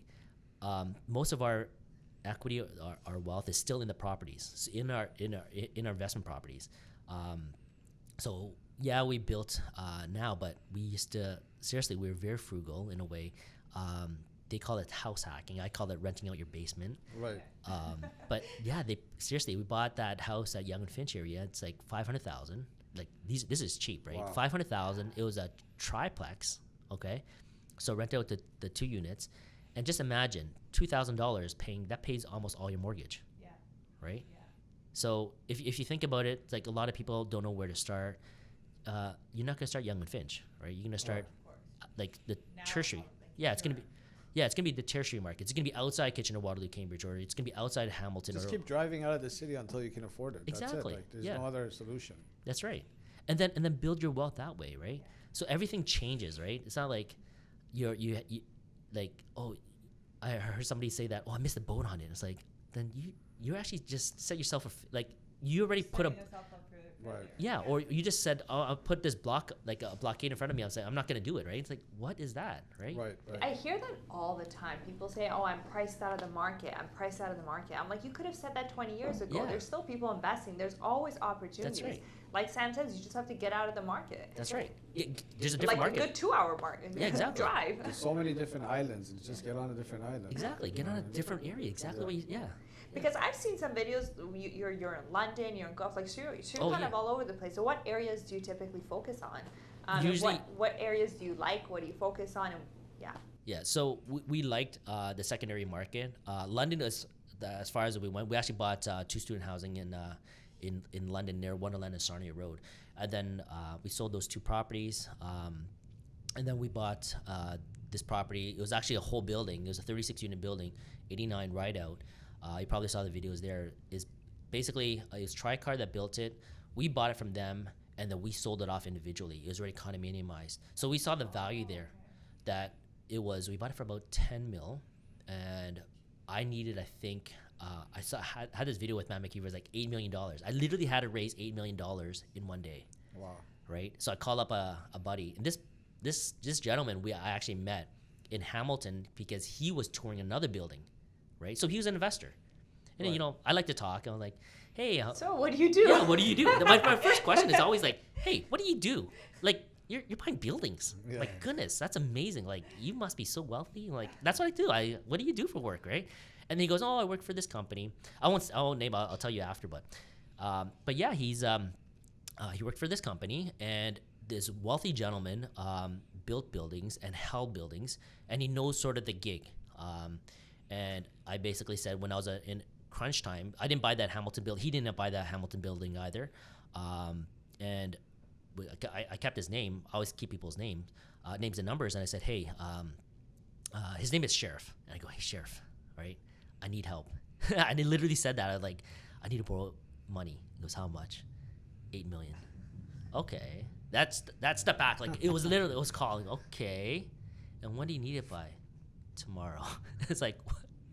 B: most of our equity, our wealth is still in the properties, in our investment properties. So Yeah, we built now, but we used to, seriously, we were very frugal in a way. They call it house hacking. I call it renting out your basement.
C: Right.
B: But yeah, we bought that house at Yonge and Finch area. It's like 500,000. Like this is cheap, right? Wow. 500,000. It was a triplex. Okay, so rent out the 2 units, and just imagine $2,000 pays almost all your mortgage.
A: Yeah.
B: Right. Yeah. So if you think about it, like a lot of people don't know where to start. You're not gonna start Yonge and Finch, right? You're gonna start like the tertiary. Yeah, it's gonna be. Yeah, it's going to be the tertiary market. It's going to be outside Kitchener-Waterloo, Cambridge, or it's going to be outside Hamilton.
C: Just keep driving out of the city until you can afford it.
B: Exactly.
C: That's it. Like, there's no other solution.
B: That's right. And then build your wealth that way, right? So everything changes, right? It's not like you like, oh, I heard somebody say that, oh, I missed the boat on it. It's like, then you actually just set yourself, you already put a...
C: Right.
B: Yeah, or you just said, oh, I'll put this blockade in front of me. I'll say, I'm not going to do it, right? It's like, what is that, right?
C: Right.
A: I hear that all the time. People say, oh, I'm priced out of the market. I'm like, you could have said that 20 years ago. Yeah. There's still people investing. There's always opportunities. That's right. Like Sam says, you just have to get out of the market.
B: That's right. There's a different market.
A: Like a good 2-hour market.
B: Yeah, exactly.
A: Drive.
C: There's so many different islands. Just get on a different island.
B: Exactly. Get on a different area. Exactly what you, yeah.
A: Because I've seen some videos, you're in London, you're in Gulf, like so you're kind of all over the place. So what areas do you typically focus on?
B: Usually,
A: what areas do you like? What do you focus on? And
B: yeah. So we liked the secondary market. London is as far as we went. We actually bought 2 student housing in London near Wonderland and Sarnia Road, and then we sold those 2 properties, and then we bought this property. It was actually a whole building. It was a 36-unit building, 89 Rideout. You probably saw the videos there. Is basically it's Tricar that built it. We bought it from them, and then we sold it off individually. It was already condominiumized. So we saw the value there. That we bought it for about 10 mil, and I needed, I think, I had this video with Matt McKeever. It was like $8 million. I literally had to raise $8 million in one day.
C: Wow.
B: Right. So I called up a buddy, and this gentleman I actually met in Hamilton because he was touring another building. Right, so he was an investor, and then, I like to talk. And I'm like, "Hey,
A: so what do you do?"
B: Yeah, what do you do? my first question is always like, "Hey, what do you do? Like, you're buying buildings. Yeah. Like, goodness, that's amazing. Like, you must be so wealthy. Like, that's what I do. What do you do for work, right?" And then he goes, "Oh, I work for this company. I won't name. I'll tell you after, but yeah, he worked for this company, and this wealthy gentleman built buildings and held buildings, and he knows sort of the gig." And I basically said, when I was in crunch time, I didn't buy that Hamilton building. He didn't buy that Hamilton building either. And I kept his name. I always keep people's names and numbers. And I said, hey, his name is Sheriff. And I go, hey, Sheriff, right? I need help. And he literally said that. I was like, I need to borrow money. He goes, how much? $8 million. Okay. That's the back. Like, it was calling. Okay. And when do you need it by? Tomorrow. It's like,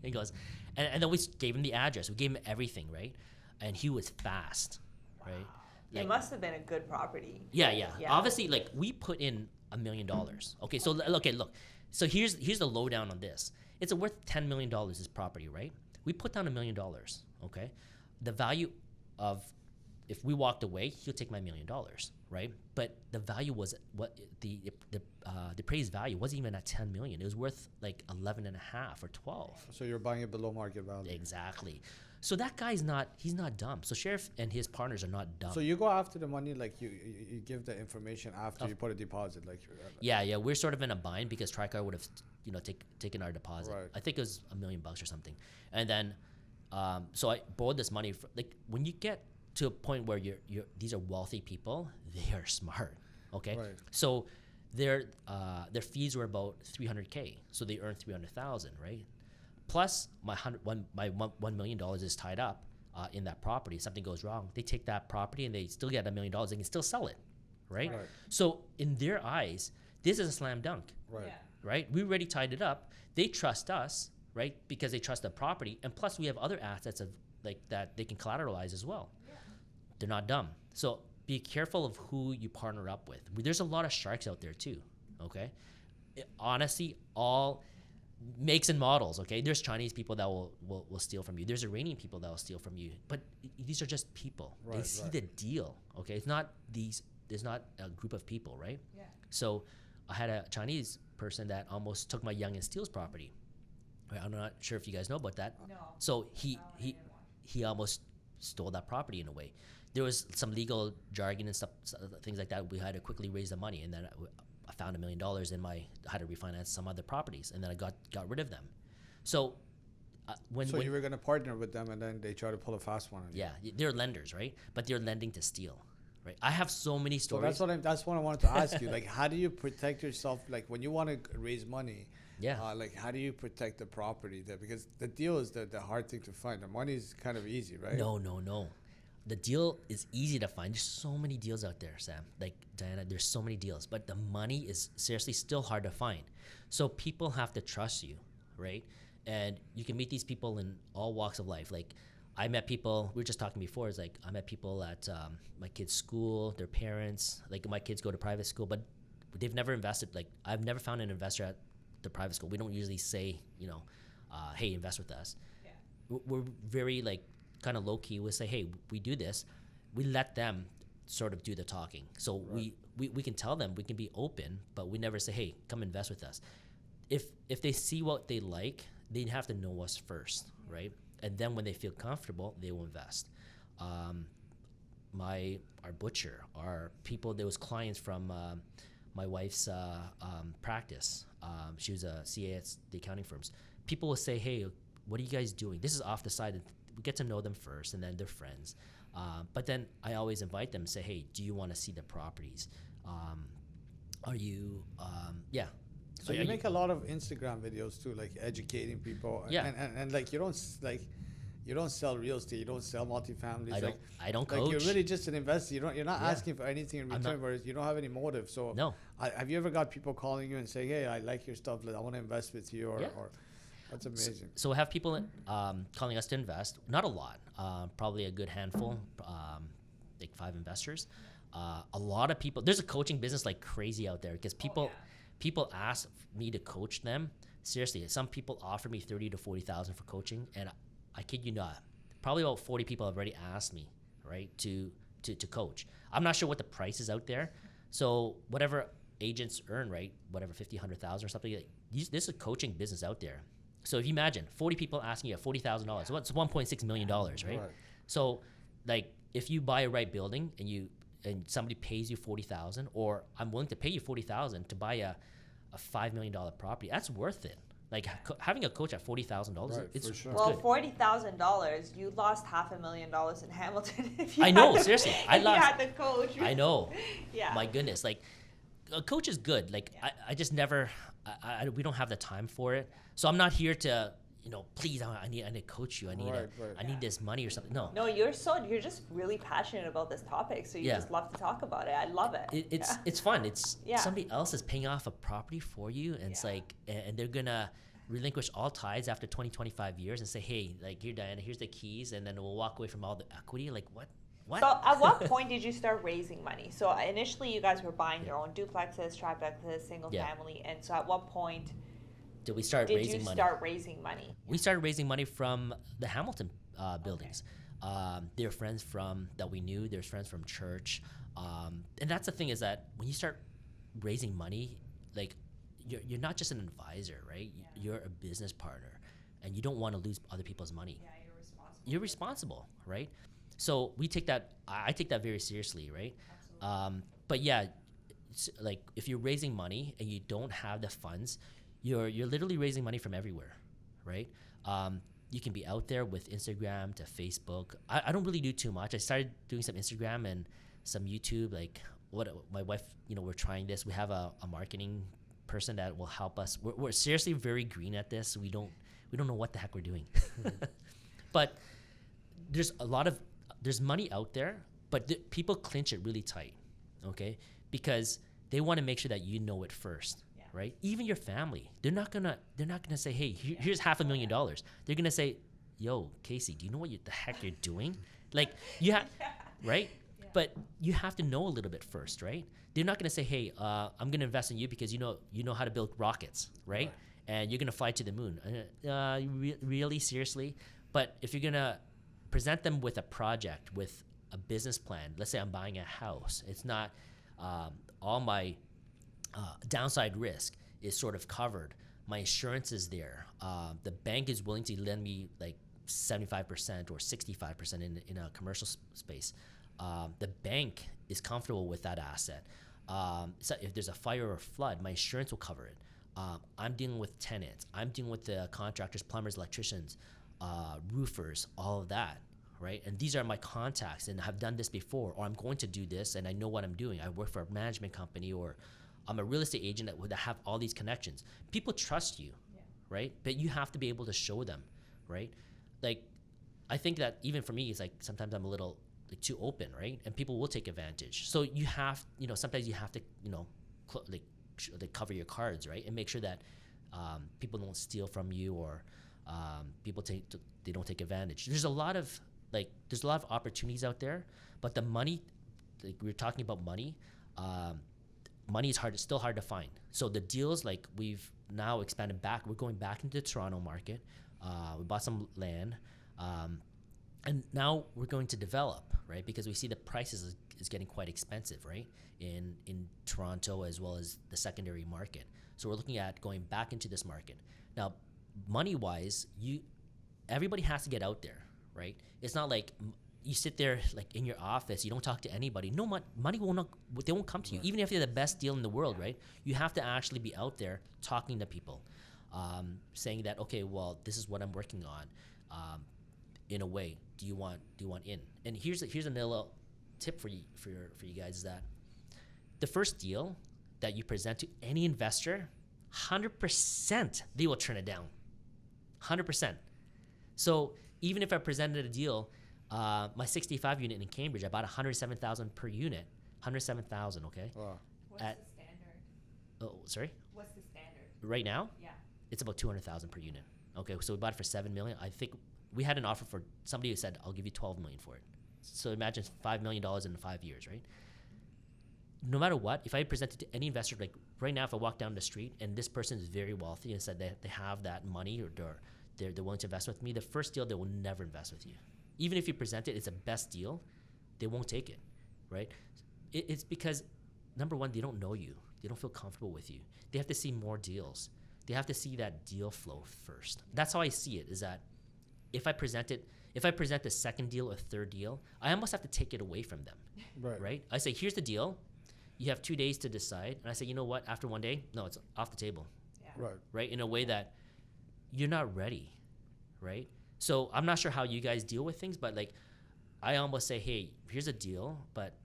B: he goes, and then we gave him the address. We gave him everything, right? And he was fast, right?
A: Like, it must have been a good property.
B: Yeah. Obviously, like, we put in $1 million. Okay, so look. So here's the lowdown on this. It's worth $10 million, this property, right? We put down $1 million. Okay, the value of, if we walked away, he'll take my $1 million, right? But the value was what the appraised value wasn't even at 10 million. It was worth like 11 and a half or 12.
C: So you're buying it below market value.
B: Exactly. So that guy's he's not dumb. So Sheriff and his partners are not dumb.
C: So you go after the money, like you give the information after you put a deposit, like.
B: Yeah. We're sort of in a bind because Tricar would have, taken our deposit.
C: Right.
B: I think it was $1 million or something. And then, so I borrowed this money like when you get to a point where these are wealthy people, they are smart. Okay.
C: Right.
B: So their fees were about $300K. So they earned $300,000, right? Plus my $1 million is tied up in that property. If something goes wrong, they take that property and they still get $1 million. They can still sell it, right? So in their eyes, this is a slam dunk.
C: Right.
A: Yeah.
B: Right. We already tied it up. They trust us, right? Because they trust the property, and plus we have other assets that they can collateralize as well. Yeah. They're not dumb. So be careful of who you partner up with. There's a lot of sharks out there too. Okay. Honestly, all makes and models. Okay. There's Chinese people that will steal from you. There's Iranian people that will steal from you. But these are just people. They see the deal. Okay. It's there's not a group of people, right?
A: Yeah.
B: So I had a Chinese person that almost took my Young and Steele's property. Right? I'm not sure if you guys know about that.
A: No.
B: So he almost stole that property in a way. There was some legal jargon and stuff, things like that. We had to quickly raise the money, and then I found $1 million in I had to refinance some other properties, and then I got rid of them. So when
C: you were going to partner with them, and then they try to pull a fast one on you.
B: Yeah, they're lenders, right? But they're lending to steal, right? I have so many stories.
C: So that's what I wanted to ask you. Like, how do you protect yourself? Like, when you want to raise money, like, how do you protect the property there? Because the deal is the hard thing to find. The money is kind of easy, right?
B: No. The deal is easy to find. There's so many deals out there, Sam. Like, Diana, there's so many deals. But the money is seriously still hard to find. So people have to trust you, right? And you can meet these people in all walks of life. Like, I met people, we were just talking before, it's like I met people at my kids' school, their parents. Like, my kids go to private school, but they've never invested. Like, I've never found an investor at the private school. We don't usually say, hey, invest with us. Yeah. We're very, like, kind of low-key. We'll say, hey, we do this. We let them sort of do the talking. So right. we can tell them, we can be open, but we never say, hey, come invest with us. If they see what they like, they have to know us first, right? And then when they feel comfortable, they will invest. Our butcher, our people, there was clients from my wife's practice. She was a CA at the accounting firms. People will say, hey, what are you guys doing? This is off the side. We get to know them first, and then they're friends. But then I always invite them and say, hey, do you want to see the properties? Are you, yeah.
C: So you make a lot of Instagram videos too, like educating people.
B: Yeah.
C: And like you don't sell real estate. You don't sell multifamilies.
B: I don't coach.
C: Like you're really just an investor. You're not asking for anything in return. Whereas you don't have any motive. So
B: no.
C: Have you ever got people calling you and saying, hey, I like your stuff. I want to invest with you, or that's amazing.
B: So we have people calling us to invest. Not a lot. Probably a good handful. Like 5 investors. A lot of people. There's a coaching business like crazy out there because people. People ask me to coach them. Seriously, some people offer me $30,000 to $40,000 for coaching, and I kid you not, probably about 40 people have already asked me, right, to coach. I'm not sure what the price is out there, so whatever agents earn, right, whatever 50, 100,000 or something. There's a coaching business out there. So if you imagine 40 people asking you $40,000, what's $1.6 million, right? So, like, if you buy a right building and somebody pays you $40,000, or I'm willing to pay you $40,000 to buy a $5 million property, that's worth it. Like having a coach at $40,000, it's for sure.
A: Well, $40,000, you lost $500,000 in Hamilton. If you
B: Seriously, I lost.
A: You had the coach.
B: I know.
A: Yeah.
B: My goodness, like a coach is good. Like I just never. We don't have the time for it. So I'm not here to. Please, I need to coach you. I need this money or something. No,
A: you're just really passionate about this topic, so you just love to talk about it. I love it.
B: It's fun. It's somebody else is paying off a property for you, and it's like, and they're gonna relinquish all ties after 20, 25 years and say, hey, like, here, Diana, here's the keys, and then we'll walk away from all the equity. Like, what?
A: So at what point did you start raising money? So initially you guys were buying your own duplexes, triplexes, single family, and so at what point
B: did we start raising money?
A: We
B: started raising money from the Hamilton buildings. They're friends that we knew. There's friends from church. And that's the thing is that when you start raising money, like you're not just an advisor, right? Yeah. You're a business partner, and you don't want to lose other people's money.
A: Yeah,
B: you're responsible, right? So I take that very seriously, right?
A: Absolutely.
B: But yeah, like if you're raising money and you don't have the funds, you're literally raising money from everywhere, right? You can be out there with Instagram to Facebook. I don't really do too much. I started doing some Instagram and some YouTube. Like what my wife, we're trying this. We have a marketing person that will help us. We're seriously very green at this. We don't know what the heck we're doing. But there's money out there, but people clinch it really tight, okay? Because they want to make sure that you know it first. Right? Even your family, they're not gonna say, hey, here's $500,000. They're gonna say, yo, Kasey, do you know what the heck you're doing? Like right? Yeah. But you have to know a little bit first, right? They're not gonna say, hey, I'm gonna invest in you because you know how to build rockets, right? And you're gonna fly to the moon. Really, seriously? But if you're gonna present them with a project, with a business plan, let's say I'm buying a house. It's not all my downside risk is sort of covered. My insurance is there. The bank is willing to lend me like 75% or 65% in a commercial space. The bank is comfortable with that asset. So if there's a fire or flood, my insurance will cover it. I'm dealing with tenants. I'm dealing with the contractors, plumbers, electricians, roofers, all of that, right? And these are my contacts, and I've done this before, or I'm going to do this, and I know what I'm doing. I work for a management company, or I'm a real estate agent that have all these connections. People trust you, right? But you have to be able to show them, right? Like, I think that even for me, it's like sometimes I'm a little like too open, right? And people will take advantage. So you have, sometimes you have to, they cover your cards, right? And make sure that people don't steal from you, or they don't take advantage. There's a lot of opportunities out there, but the money, like we were talking about money, money is still hard to find. So the deals, like we've now expanded back, we're going back into the Toronto market. We bought some land, and now we're going to develop, right? Because we see the prices is getting quite expensive, right? In Toronto as well as the secondary market. So we're looking at going back into this market. Now, money-wise, everybody has to get out there, right? It's not like you sit there like in your office, you don't talk to anybody. No, money they won't come to you, even if they're the best deal in the world, right? You have to actually be out there talking to people, saying that, okay, well, this is what I'm working on. In a way, do you want in? And here's another little tip for you guys, is that the first deal that you present to any investor, 100% they will turn it down, 100%. So even if I presented a deal, my 65 unit in Cambridge, I bought 107,000 per unit, 107,000. Okay.
C: Wow.
A: What's the standard?
B: Oh, sorry.
A: What's the standard?
B: Right now?
A: Yeah.
B: It's about 200,000 per unit. Okay, so we bought it for $7 million. I think we had an offer for somebody who said, I'll give you $12 million for it. So imagine $5 million in 5 years, right? No matter what, if I presented to any investor, like right now, if I walk down the street and this person is very wealthy and said they have that money, or they're willing to invest with me, the first deal, they will never invest with you. Even if you present it's the best deal, they won't take it, right? It's because, number one, they don't know you. They don't feel comfortable with you. They have to see more deals. They have to see that deal flow first. That's how I see it, is that if I present the second deal or third deal, I almost have to take it away from them, right? I say, here's the deal. You have 2 days to decide. And I say, you know what? After 1 day, no, it's off the table.
A: Yeah.
B: Right? In a way that you're not ready, right? So I'm not sure how you guys deal with things, but like I almost say, hey, here's a deal, but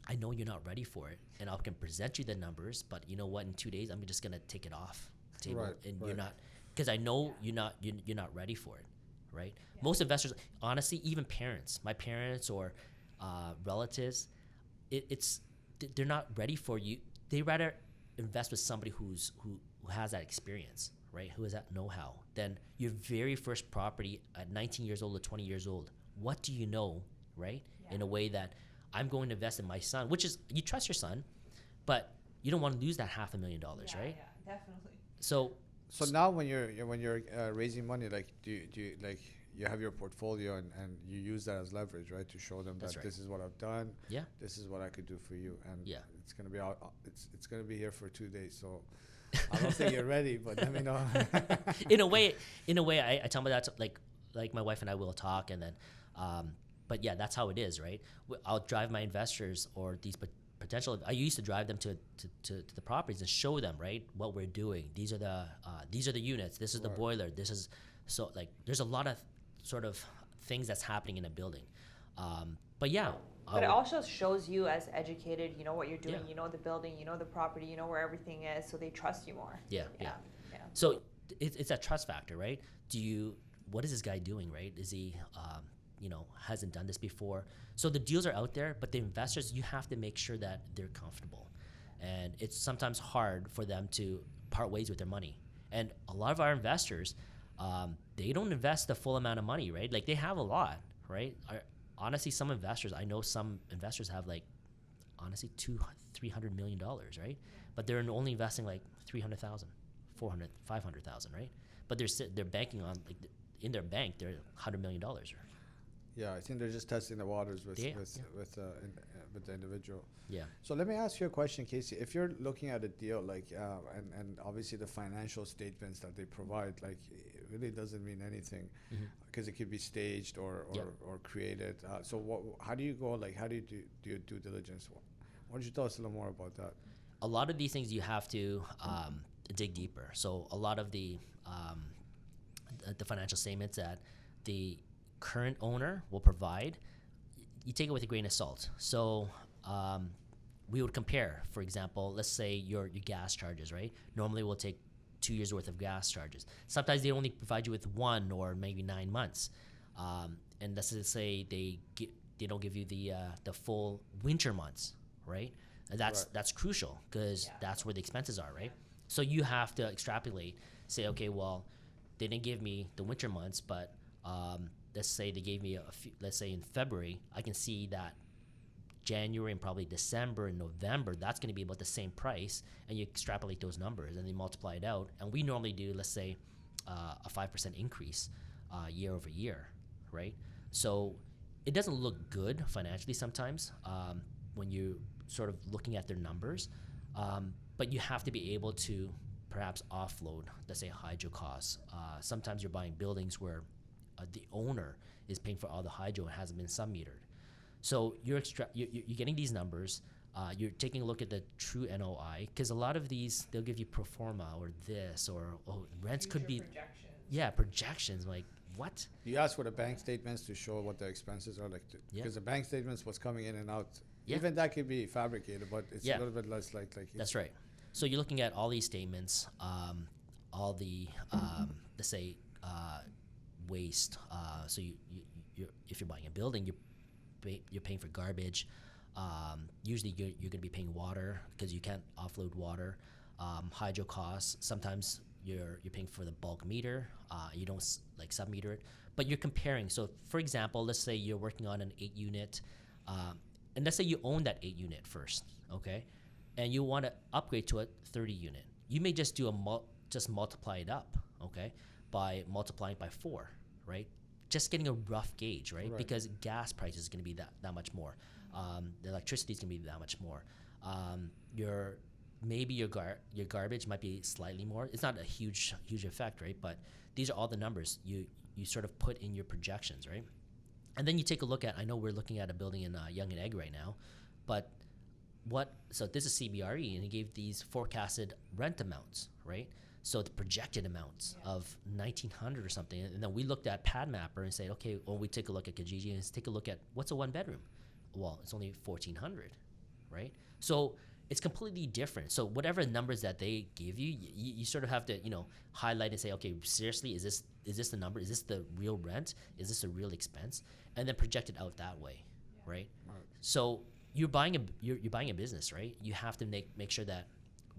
B: I know you're not ready for it, and I can present you the numbers, but you know what? In 2 days, I'm just gonna take it off the table, you're not, because I know you're not ready for it, right? Yeah. Most investors, honestly, even parents, my parents or relatives, they're not ready for you. They rather invest with somebody who has that experience, right? Who has that know-how. Then your very first property at 19 years old or 20 years old, what do you know, right? Yeah. In a way that I'm going to invest in my son, which is, you trust your son, but you don't want to lose that $500,000, right?
A: Yeah, definitely.
C: So now when you're raising money, like do you like you have your portfolio and you use that as leverage, right, to show them that this is what I've done.
B: Yeah.
C: This is what I could do for you, and it's gonna be out. It's gonna be here for 2 days. So I don't think you're ready, but let me know.
B: in a way, I tell my dad, like my wife and I will talk, and then, but yeah, that's how it is, right? I'll drive my investors or these potential. I used to drive them to the properties and show them, right, what we're doing. These are the units. This is the boiler. This is so like there's a lot of sort of things that's happening in a building. But yeah.
A: But it also shows you as educated, you know what you're doing, you know the building, you know the property, you know where everything is, so they trust you more.
B: Yeah. So it's a trust factor, right? What is this guy doing, right? Is he, hasn't done this before? So the deals are out there, but the investors, you have to make sure that they're comfortable. And it's sometimes hard for them to part ways with their money. And a lot of our investors, they don't invest the full amount of money, right? Like they have a lot, right? Honestly, some investors, I know some investors have like, honestly, $300 million, right? But they're only investing like 300,000, 400, 500,000, right? But they're banking on, like, in their bank, they're $100 million.
C: Yeah, I think they're just testing the waters with the individual.
B: Yeah.
C: So let me ask you a question, Kasey. If you're looking at a deal like, and obviously the financial statements that they provide, like, it really doesn't mean anything, because it could be staged or created. So how do you go? Like, how do you do your due diligence? Why don't you tell us a little more about that?
B: A lot of these things you have to dig deeper. So a lot of the financial statements that the current owner will provide, you take it with a grain of salt. So we would compare, for example, let's say your gas charges, right? Normally we'll take 2 years worth of gas charges. Sometimes they only provide you with 1 or maybe 9 months. And let's just say they don't give you the full winter months, right? And that's crucial, because that's where the expenses are, right? So you have to extrapolate, say, okay, well, they didn't give me the winter months, but let's say they gave me let's say in February, I can see that January and probably December and November, that's going to be about the same price, and you extrapolate those numbers and then multiply it out. And we normally do, let's say, a 5% increase year over year, right? So it doesn't look good financially sometimes when you sort of looking at their numbers, but you have to be able to perhaps offload, let's say, hydro costs. Sometimes you're buying buildings where the owner is paying for all the hydro and hasn't been sub-metered. So you're getting these numbers. You're taking a look at the true NOI, because a lot of these, they'll give you pro forma or this, or rents could be projections. Yeah, projections. Like, what? You
C: ask for the bank statements to show what the expenses are, like, because the bank statements, what's coming in and out. Even that could be fabricated, but it's a little bit less like.
B: That's right. So you're looking at all these statements, all the let's say waste. So you're if you're buying a building, you're paying for garbage. Usually you're going to be paying water, because you can't offload water. Hydro costs. Sometimes you're paying for the bulk meter. You don't like sub-meter it, but you're comparing. So for example, let's say you're working on an 8-unit, and let's say you own that 8-unit first, okay, and you want to upgrade to a 30-unit. You may just do just multiply it up, okay, by multiplying by 4, right? Just getting a rough gauge, right? Because gas price is going to be that much more. The electricity is going to be that much more. Your garbage might be slightly more. It's not a huge effect, right? But these are all the numbers you sort of put in your projections, right? And then you take a look at, I know we're looking at a building in Yonge and Egg right now, but so this is CBRE, and he gave these forecasted rent amounts, right? So the projected amounts of 1,900 or something, and then we looked at PadMapper and said, okay, well, we take a look at Kijiji and take a look at what's a 1-bedroom. Well, it's only 1,400, right? So it's completely different. So whatever numbers that they give you, you sort of have to, highlight and say, okay, seriously, is this the number? Is this the real rent? Is this a real expense? And then project it out that way, right? So you're buying a business, right? You have to make sure that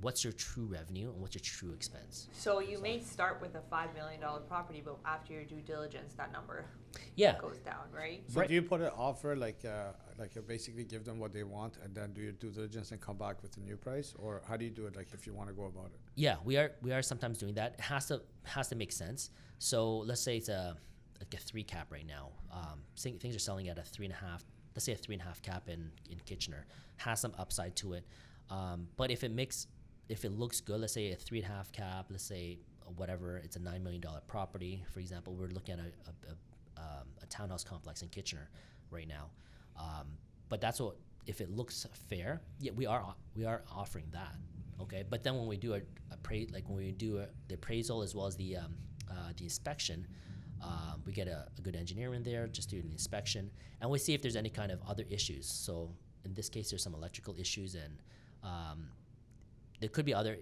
B: what's your true revenue and what's your true expense.
A: So you may start with a $5 million property, but after your due diligence, that number goes down, right?
C: So do you put an offer like basically give them what they want and then do your due diligence and come back with a new price, or how do you do it? Like if you want to go about it?
B: Yeah, we are sometimes doing that. It has to make sense. So let's say it's a 3 cap right now. Things are selling at a 3.5. Let's say a 3.5 cap in Kitchener, has some upside to it. But if it looks good, let's say a 3.5 cap, let's say whatever, it's a $9 million property, for example. We're looking at a townhouse complex in Kitchener right now. But that's what, if it looks fair, yeah, we are offering that, okay. But then when we do the appraisal as well as the inspection, we get a good engineer in there, just do an inspection, and we see if there's any kind of other issues. So in this case, there's some electrical issues, and there could be other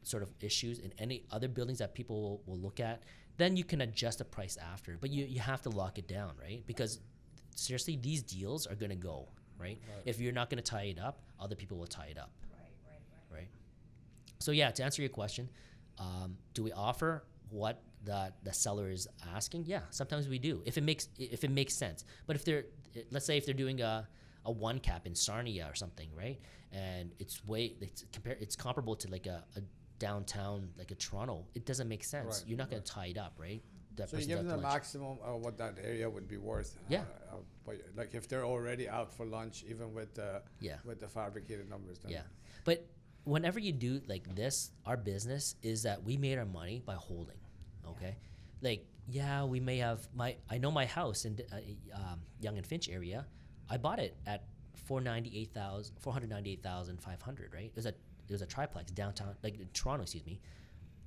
B: sort of issues in any other buildings that people will look at. Then you can adjust the price after, but you have to lock it down, right? Because seriously, these deals are going to go, right? If you're not going to tie it up, other people will tie it up. Right. So yeah, to answer your question, do we offer what the seller is asking? Yeah, sometimes we do, if it makes sense. But let's say if they're doing a 1 cap in Sarnia or something, right? And it's comparable to like a downtown, like a Toronto. It doesn't make sense. You're not going to tie it up, right?
C: So you give them the maximum of what that area would be worth.
B: Yeah.
C: But like if they're already out for lunch, even with the fabricated numbers. Then.
B: Yeah. But whenever you do like this, our business is that we made our money by holding. Okay. Like, yeah, we may have I know my house in Yonge and Finch area, I bought it at $498,500, right? It was a triplex downtown, like in Toronto, excuse me.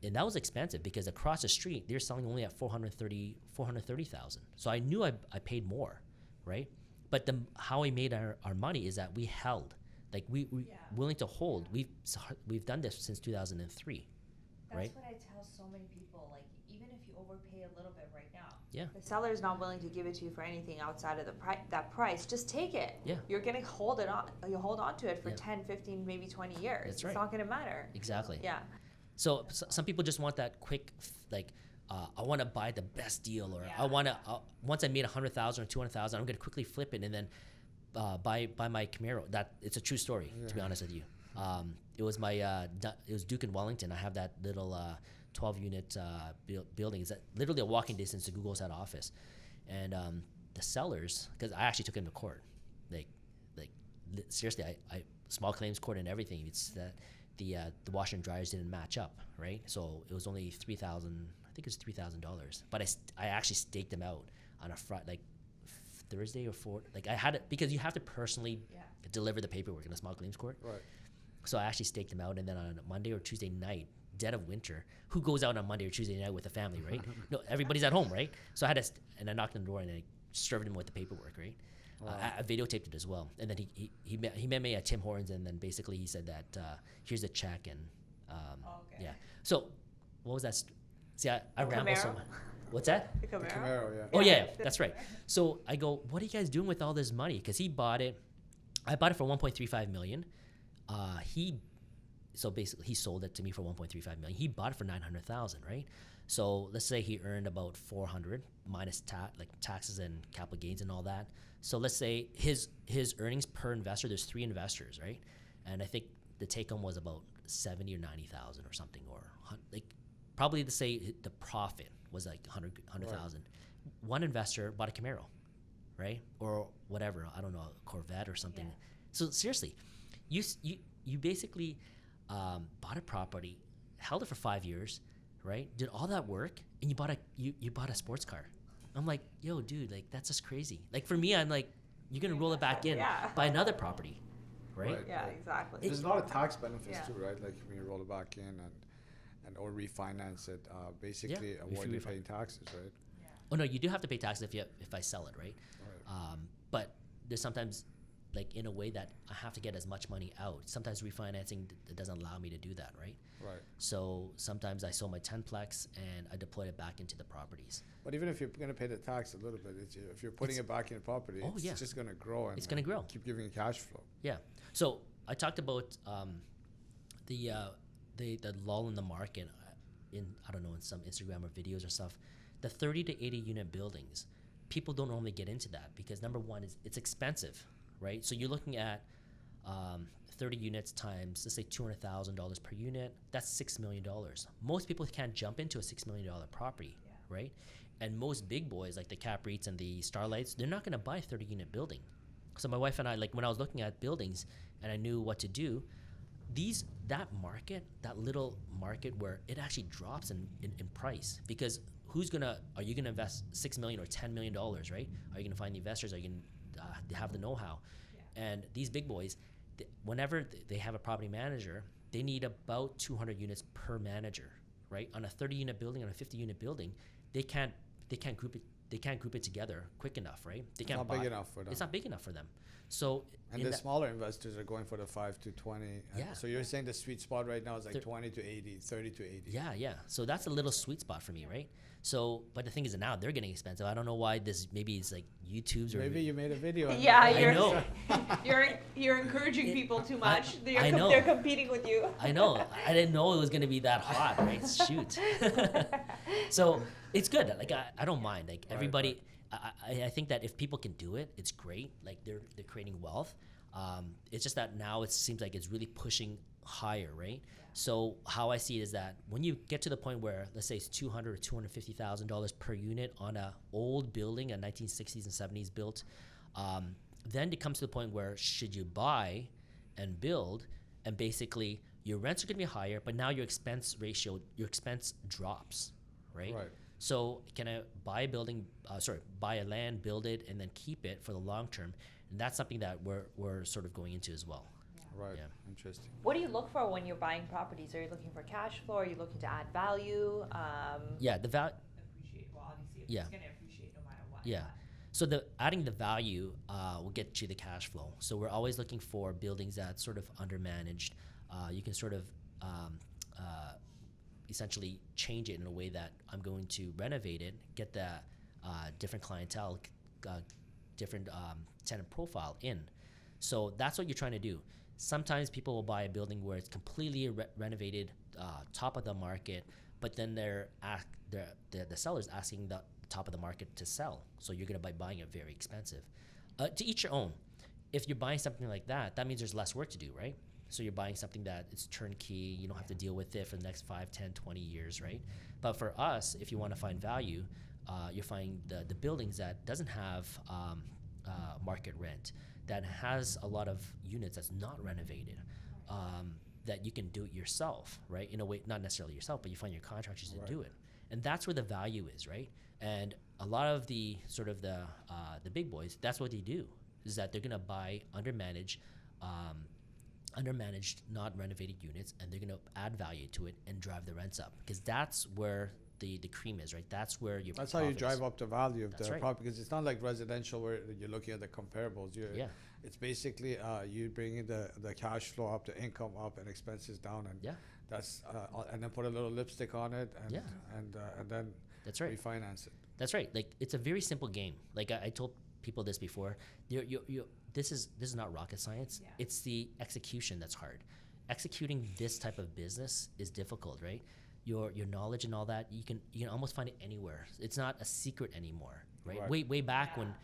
B: And that was expensive because across the street they're selling only at 430,000. So I knew I paid more, right? But how we made our money is that we held, like we willing to hold. We've done this since 2003, right?
A: That's what I tell so many people. Like even if you overpay a little bit right now,
B: the
A: seller is not willing to give it to you for anything outside of that price. Just take it.
B: Yeah.
A: You're gonna hold on to it for 10, 15, maybe 20 years.
B: That's right.
A: It's not gonna matter.
B: Exactly.
A: Yeah.
B: So some people just want that quick, like, I want to buy the best deal, or I want to once I made 100,000 or 200,000, I'm going to quickly flip it and then buy my Camaro. That it's a true story, to be honest with you. It was it was Duke and Wellington. I have that little 12-unit building. It's literally a walking distance to Google's head office, and the sellers, because I actually took him to court, like seriously, I small claims court and everything. It's that. The washer and dryers didn't match up, right? So it was only $3,000. I think it was $3,000. But I actually staked them out on a Thursday or like I had it because you have to personally deliver the paperwork in a small claims court.
C: Right.
B: So I actually staked them out, and then on a Monday or Tuesday night, dead of winter, who goes out on Monday or Tuesday night with a family, right? No, everybody's at home, right? So I and I knocked on the door and I served him with the paperwork, right? Wow. I videotaped it as well, and then he met me at Tim Hortons, and then basically he said that here's a check, and So what was that? See, I ramble so much. What's that?
A: The Camaro.
C: The Camaro, yeah.
B: Oh yeah, that's right. So I go, what are you guys doing with all this money? Because he bought it. I bought it for $1.35 million. So basically he sold it to me for $1.35 million. He bought it for $900,000, right? So let's say he earned about $400 minus taxes and capital gains and all that. So let's say his earnings per investor, there's 3 investors, right? And I think the take home was about 70 or 90,000 or something, or like probably to say the profit was like 100,000. Right. One investor bought a Camaro, right? Or whatever, I don't know, a Corvette or something. Yeah. So seriously, you basically bought a property, held it for 5 years, right? Did all that work, and you bought a sports car. I'm like, yo, dude, like that's just crazy. Like for me, I'm like, you're gonna roll it back in, buy another property, right?
A: Yeah, exactly.
C: There's a lot of tax benefits too, right? Like when you roll it back in and or refinance it, basically avoiding paying taxes, right?
B: Yeah. Oh no, you do have to pay taxes if I sell it, right? But there's sometimes, like in a way that I have to get as much money out. Sometimes refinancing doesn't allow me to do that, right?
C: Right.
B: So sometimes I sold my 10-plex and I deployed it back into the properties.
C: But even if you're going to pay the tax a little bit, if you're putting it back in the property, it's just going to grow. And
B: it's going to grow.
C: Keep giving you cash flow.
B: Yeah. So I talked about the lull in the market in some Instagram or videos or stuff. The 30 to 80 unit buildings, people don't normally get into that because number one is it's expensive, right? So you're looking at 30 units times, let's say $200,000 per unit, that's $6 million. Most people can't jump into a $6 million property, right? And most big boys like the Cap REITs and the Starlights, they're not going to buy a 30 unit building. So my wife and I, like when I was looking at buildings and I knew what to do, that little market where it actually drops in price, because are you gonna invest $6 million or $10 million, right? Are you gonna find the investors? Are you gonna have the know-how? Yeah. And these big boys, whenever they have a property manager, they need about 200 units per manager, right? On a 30-unit building, on a 50-unit building, they can't group it together quick enough, right? They can't.
C: It's not big enough for them.
B: It's not big enough for them. So
C: the smaller investors are going for the 5 to 20.
B: Yeah.
C: So you're saying the sweet spot right now is like 20 to 80, 30 to 80.
B: Yeah. So that's a little sweet spot for me, right? So, but the thing is that now they're getting expensive. I don't know why maybe it's like YouTube's or
C: maybe you made a video.
A: I know. you're encouraging people too much.
B: I know.
A: They're competing with you.
B: I know. I didn't know it was going to be that hot, right? Shoot. So it's good. Like I don't mind. Like everybody, I think that if people can do it, it's great. Like they're creating wealth. It's just that now it seems like it's really pushing higher, right? Yeah. So how I see it is that when you get to the point where, let's say it's $200,000 or $250,000 per unit on a old building, a 1960s and 70s built, then it comes to the point where should you buy and build, and basically your rents are going to be higher, but now your expense drops, right? Right. So can I buy a building, buy a land, build it, and then keep it for the long term? And that's something that we're sort of going into as well.
C: Yeah. Right. Yeah. Interesting.
A: What do you look for when you're buying properties? Are you looking for cash flow? Are you looking to add value?
B: Yeah, the value.
A: Appreciate. Well, obviously, it's going to appreciate no matter what.
B: Yeah. So adding the value will get you the cash flow. So we're always looking for buildings that sort of undermanaged. You can sort of essentially change it in a way that I'm going to renovate it, get the different clientele, different tenant profile in. So that's what you're trying to do. Sometimes people will buy a building where it's completely renovated, top of the market, but then the seller's asking the top of the market to sell. So you're going to be buying it very expensive. To each your own. If you're buying something like that, that means there's less work to do, right? So you're buying something that is turnkey, you don't have to deal with it for the next 5, 10, 20 years, right? But for us, if you want to find value, you're finding the buildings that doesn't have market rent, that has a lot of units that's not renovated, that you can do it yourself, right? In a way, not necessarily yourself, but you find your contractors to do it. And that's where the value is, right? And a lot of the sort of the big boys, that's what they do, is that they're going to buy undermanaged, not renovated units, and they're going to add value to it and drive the rents up, because that's where the cream is, right? That's where your
C: That's how you drive up the value of the property, because it's not like residential where you're looking at the comparables. It's basically you bringing the cash flow up, the income up, and expenses down, and that's and then put a little lipstick on it, and then
B: that's right.
C: Refinance it.
B: That's right. Like, it's a very simple game. Like I told people this before. This is not rocket science. Yeah. It's the execution that's hard. Executing this type of business is difficult, right? Your knowledge and all that, you can almost find it anywhere. It's not a secret anymore, right? Way back when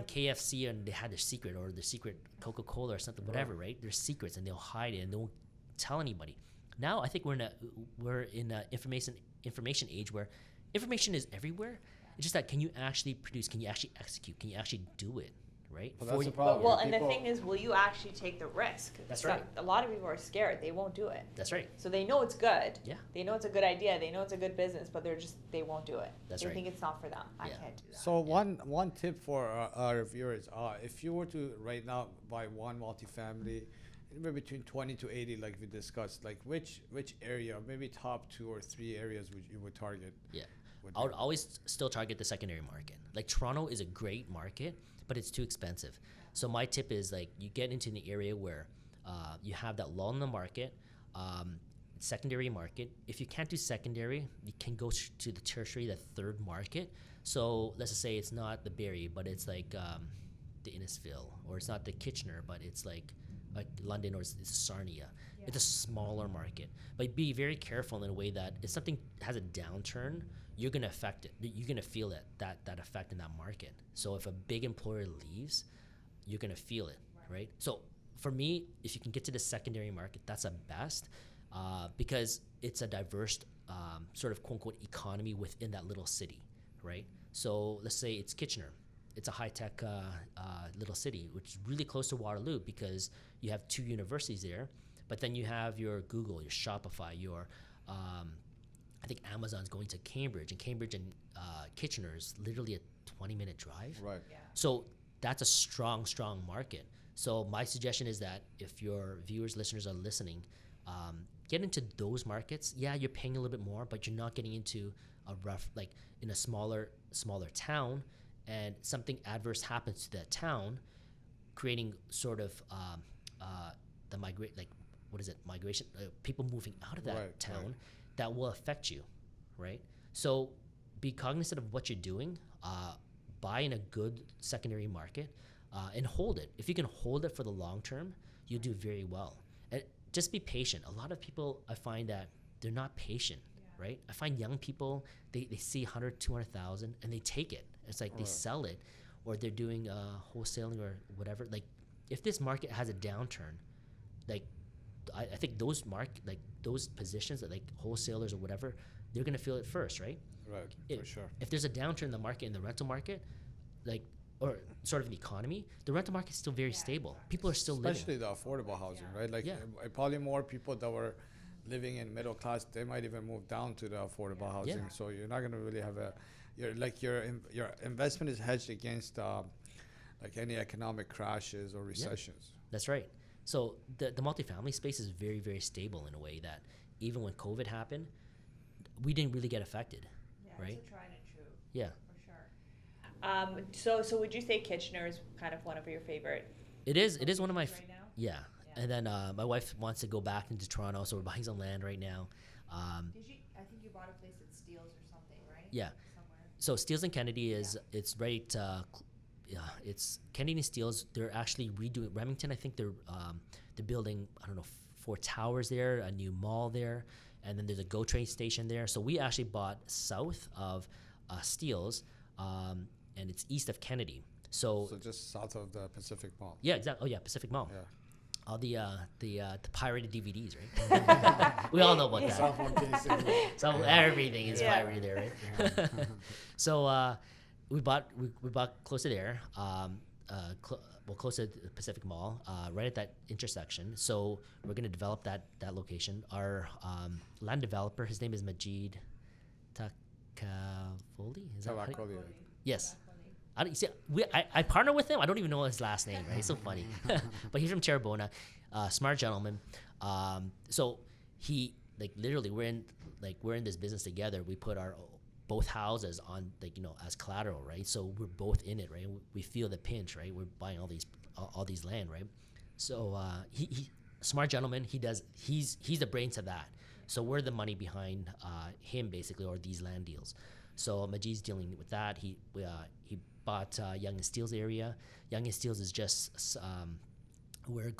B: KFC and they had their secret, or their secret Coca-Cola or something, whatever, right? There's secrets and they'll hide it and they won't tell anybody. Now I think we're in a information age where information is everywhere. It's just that, can you actually produce? Can you actually execute? Can you actually do it? Right?
C: Well, that's the problem.
A: And the thing is, will you actually take the risk?
B: That's right.
A: A lot of people are scared. They won't do it.
B: That's right.
A: So they know it's good.
B: Yeah.
A: They know it's a good idea. They know it's a good business, but they won't do it.
B: That's
A: they
B: right.
A: think it's not for them. I can't do that.
C: So one tip for our viewers, if you were to right now buy one multifamily, anywhere between 20 to 80, like we discussed, like which area, maybe top 2 or 3 areas you would target?
B: Yeah. I would always still target the secondary market. Like, Toronto is a great market, but it's too expensive. So my tip is, like, you get into the area where you have that lull in the market, secondary market. If you can't do secondary, you can go to the tertiary, the third market. So let's just say it's not the Barrie, but it's like the Innisfil, or it's not the Kitchener, but it's like London, or it's Sarnia. Yeah. It's a smaller market. But be very careful in a way that if something has a downturn, you're going to affect it. You're going to feel that effect in that market. So if a big employer leaves, you're going to feel it, right? So for me, if you can get to the secondary market, that's the best, because it's a diverse sort of quote-unquote economy within that little city, right? So let's say it's Kitchener. It's a high-tech little city, which is really close to Waterloo, because you have 2 universities there, but then you have your Google, your Shopify, your I think Amazon's going to Cambridge, and Cambridge and Kitchener is literally a 20-minute drive.
C: Right.
A: Yeah.
B: So that's a strong market. So my suggestion is that if your viewers, listeners are listening, get into those markets. Yeah, you're paying a little bit more, but you're not getting into a rough, like in a smaller town, and something adverse happens to that town, creating sort of migration, people moving out of that town. Right. That will affect you, right? So be cognizant of what you're doing. Buy in a good secondary market, and hold it. If you can hold it for the long term, you'll do very well. And just be patient. A lot of people, I find that they're not patient, right? I find young people, they see 100, 200,000 and they take it. It's like they sell it, or they're doing wholesaling or whatever. Like, if this market has a downturn, like I think those those positions that like wholesalers or whatever, they're gonna feel it first, right?
C: Right, for sure.
B: If there's a downturn in the market, in the rental market, like or sort of the economy, the rental market is still very stable. People are still
C: especially
B: living.
C: the affordable housing, right? Like probably more people that were living in middle class, they might even move down to the affordable housing. So you're not gonna really have your investment is hedged against like any economic crashes or recessions.
B: That's right. So the multifamily space is very, very stable in a way that even when COVID happened, we didn't really get affected, right?
A: It's a tried and true.
B: Yeah.
A: For sure. So would you say Kitchener is kind of one of your favorite?
B: It is one of my
A: right now?
B: Yeah. And then my wife wants to go back into Toronto, so we're buying some land right now.
A: I think you bought a place at Steeles or something, right?
B: Yeah.
A: Somewhere.
B: So Steeles and Kennedy is it's right. It's Kennedy and Steeles. They're actually redoing Remington. I think they're building 4 towers there, a new mall there, and then there's a GO train station there. So we actually bought south of Steeles, and it's east of Kennedy. So
C: just south of the Pacific Mall.
B: Yeah, exactly. Oh yeah, Pacific Mall.
C: Yeah.
B: All the pirated DVDs, right? We all know about that. So everything is pirated there, right? So we bought close to there, close to the Pacific Mall, right at that intersection. So we're gonna develop that location. Our land developer, his name is Majid Takavoli. Is that right? Yes. I partner with him. I don't even know his last name, right? He's so funny. But he's from Terrebonne, smart gentleman. So he literally we're in this business together. We put our both houses on as collateral, right? So we're both in it, right? We feel the pinch, right? We're buying all these land, right? So he smart gentleman. He's the brains of that. So we're the money behind him basically, or these land deals. So Majid's dealing with that. He bought Yonge and Steeles area. Yonge and Steeles is just where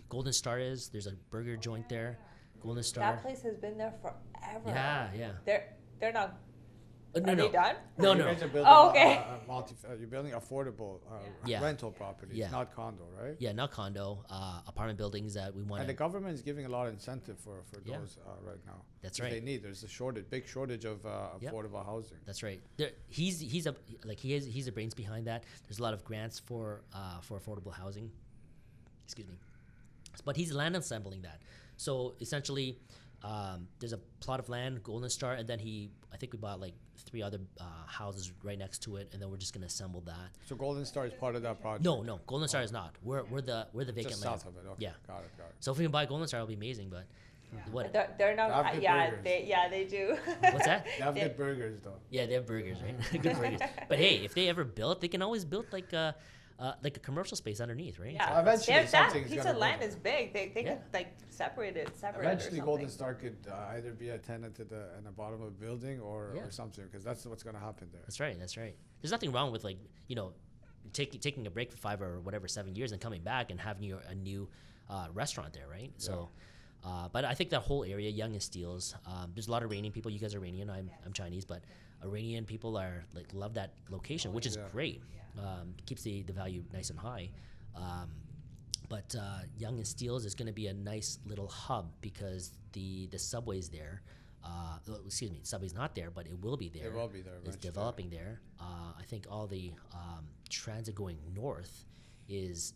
B: Golden Star is. There's a burger joint there. Golden Star.
A: That place has been there forever.
B: Yeah.
A: They're not.
B: No.
A: Are they done?
B: No.
C: You guys are building
A: okay.
C: You're building affordable rental properties, not condo, right?
B: Yeah, not condo. Apartment buildings that we want.
C: And the government is giving a lot of incentive for those right now.
B: That's right.
C: There's a big shortage of affordable housing.
B: That's right. He's a brains behind that. There's a lot of grants for affordable housing. Excuse me. But he's land assembling that. So essentially, there's a plot of land, Golden Star, and then I think we bought 3 other houses right next to it, and then we're just gonna assemble that.
C: So Golden Star is part of that project?
B: No, Golden Star is not. We're the vacant
C: just
B: land.
C: South of it. Okay.
B: Yeah.
C: Got it.
B: So if we can buy Golden Star, it'll be amazing. But what?
A: They're not.
C: Burgers.
A: They do.
B: What's that?
C: They have good burgers though.
B: Yeah, they have burgers, right? Good burgers. But hey, if they ever build, they can always build like a commercial space underneath, right?
A: Yeah.
C: So eventually
A: that piece of land is big. They could separate it.
C: Eventually, Golden Star could either be a tenant in the bottom of a building or something, because that's what's going to happen there.
B: That's right. There's nothing wrong with taking a break for 5 or 7 years and coming back and having a new restaurant there, right? Yeah. So, but I think that whole area, Yonge and Steeles, there's a lot of Iranian people. You guys are Iranian. I'm Chinese, but Iranian people are love that location, which is great. Keeps the value nice and high. But Yonge and Steeles is going to be a nice little hub because the subway's there. Excuse me, the subway's not there, but it will be there.
C: It will be there.
B: It's developing there. I think all the transit going north is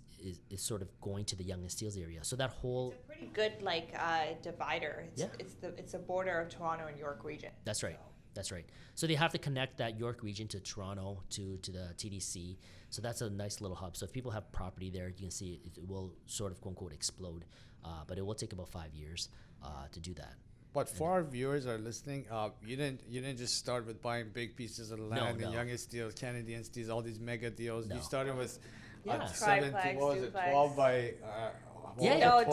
B: sort of going to the Yonge and Steeles area. So that whole
A: it's a pretty good divider. It's a border of Toronto and York region.
B: That's right. That's right. So they have to connect that York region to Toronto, to the TDC. So that's a nice little hub. So if people have property there, you can see it will sort of, quote unquote, explode. But it will take about 5 years to do that.
C: But for our viewers that are listening, you didn't just start with buying big pieces of land in Yonge and Steeles, Kennedy and Steeles, all these mega deals. No. You started with 12 by...
A: 10 by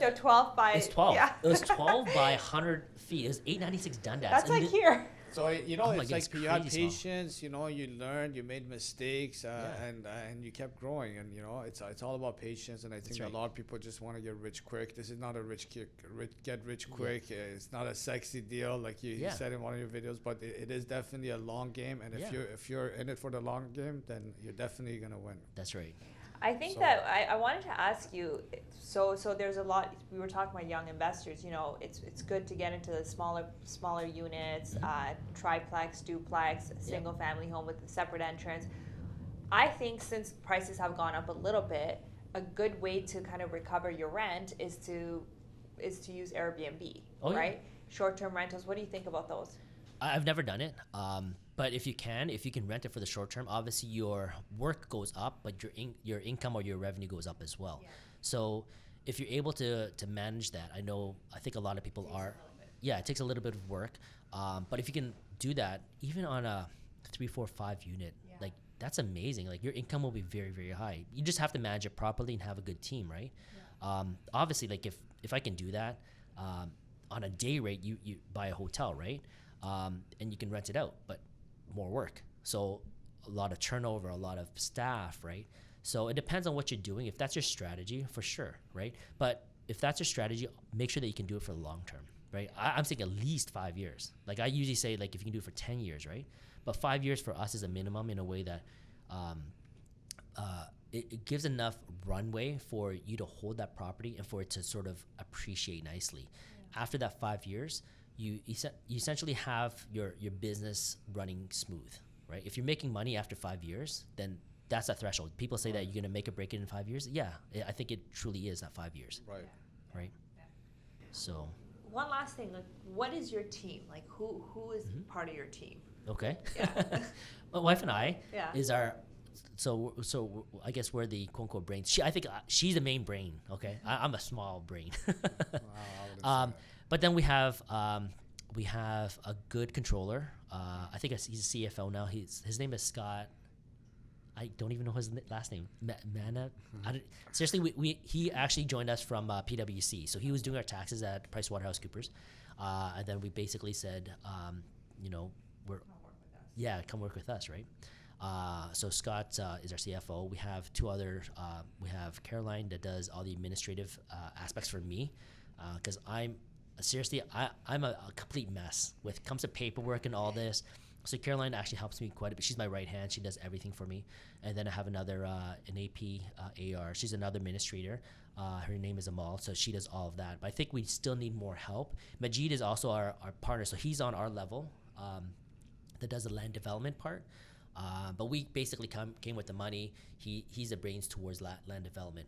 A: 12 by.
B: It's 12.
A: Yeah.
B: It was 12 by 100 feet. It was 896 Dundas.
A: That's here.
C: So it's you had patience. You learned, you made mistakes, and you kept growing. And it's all about patience. And I think a lot of people just want to get rich quick. This is not a get rich quick. Yeah. It's not a sexy deal like you said in one of your videos. But it is definitely a long game. And if you're in it for the long game, then you're definitely gonna win.
B: That's right.
A: I think that I wanted to ask you, so there's a lot, we were talking about young investors, you know, it's good to get into the smaller units, triplex, duplex, single family home with a separate entrance. I think since prices have gone up a little bit, a good way to kind of recover your rent is to use Airbnb, right? Yeah. Short-term rentals. What do you think about those?
B: I've never done it, but if you can rent it for the short term, obviously your work goes up, but your income or your revenue goes up as well. Yeah. So if you're able to manage that, I think a lot of people are. Yeah, it takes a little bit of work, but if you can do that, even on a 3, 4, 5 unit, like that's amazing. Like your income will be very, very high. You just have to manage it properly and have a good team, right? Yeah. Obviously, like if I can do that, on a day rate, you buy a hotel, right? And you can rent it out, but more work. So a lot of turnover, a lot of staff, right? So it depends on what you're doing. If that's your strategy, for sure, right? But if that's your strategy, make sure that you can do it for the long term, right? I'm saying at least 5 years. Like I usually say, like if you can do it for 10 years, right? But 5 years for us is a minimum in a way that it gives enough runway for you to hold that property and for it to sort of appreciate nicely. Yeah. After that 5 years, you essentially have your business running smooth, right? If you're making money after 5 years, then that's a threshold. People say that you're going to make or break it in 5 years. Yeah, I think it truly is at 5 years.
C: Right.
B: Yeah. Right. Yeah. So.
A: One last thing, like, what is your team? Like, who is part of your team?
B: Okay. Yeah. My wife and I is our. So I guess we're the quote unquote brains. I think she's the main brain. Okay, I'm a small brain. Wow, but then we have a good controller. I think he's a CFO now. His name is Scott. I don't even know his last name. Mana. Seriously, he actually joined us from PwC. So he was doing our taxes at PricewaterhouseCoopers, and then we basically said, come work with us, right? So Scott is our CFO. We have two other. We have Caroline that does all the administrative aspects for me, because I'm a complete mess when it comes to paperwork and all this. So Caroline actually helps me quite a bit. She's my right hand. She does everything for me. And then I have another an AP AR. She's another administrator. Her name is Amal, so she does all of that. But I think we still need more help. Majid is also our partner, so he's on our level that does the land development part. But we basically came with the money. He's the brains towards land development.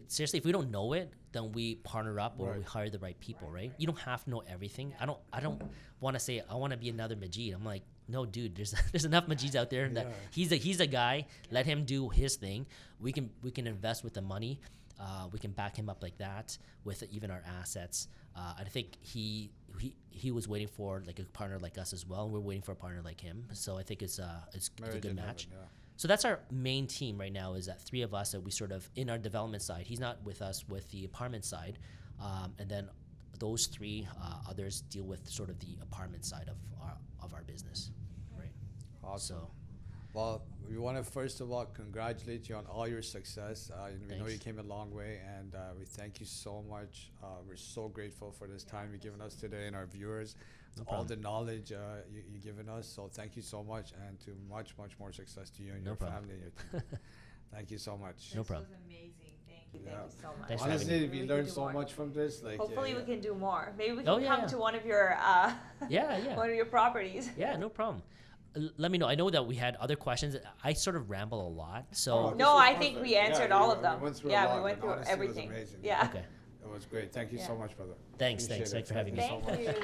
B: Seriously, if we don't know it, then we partner up or we hire the right people, right? You don't have to know everything. I don't want to say I want to be another Majid. I'm like, no, dude. There's enough Majids out there that he's a guy. Let him do his thing. We can invest with the money. We can back him up like that with even our assets. I think he was waiting for like a partner like us as well. And we're waiting for a partner like him. So I think it's a good match. Heaven, yeah. So that's our main team right now, is that 3 of us that we sort of, in our development side, he's not with us with the apartment side. And then those 3 others deal with sort of the apartment side of our business. Right.
C: Awesome. So, well, we want to first of all congratulate you on all your success. We know you came a long way, and we thank you so much. We're so grateful for this time you've given us today and our viewers. All the knowledge you've given us. So thank you so much, and to much, much more success to you and your family and your team. Thank you so much.
B: No problem.
A: This was amazing. Thank you so much.
C: Thanks. Honestly, we learned so much from this. Like,
A: hopefully we can do more. Maybe we can come to one of your one of your properties.
B: Yeah, no problem. Let me know. I know that we had other questions. I sort of ramble a lot, so
A: no, I think we answered all of them. We went through everything.
C: It was amazing.
A: Yeah.
B: Okay.
C: It was great. Thank you so much, brother.
B: Thanks for having me.
A: Thank you.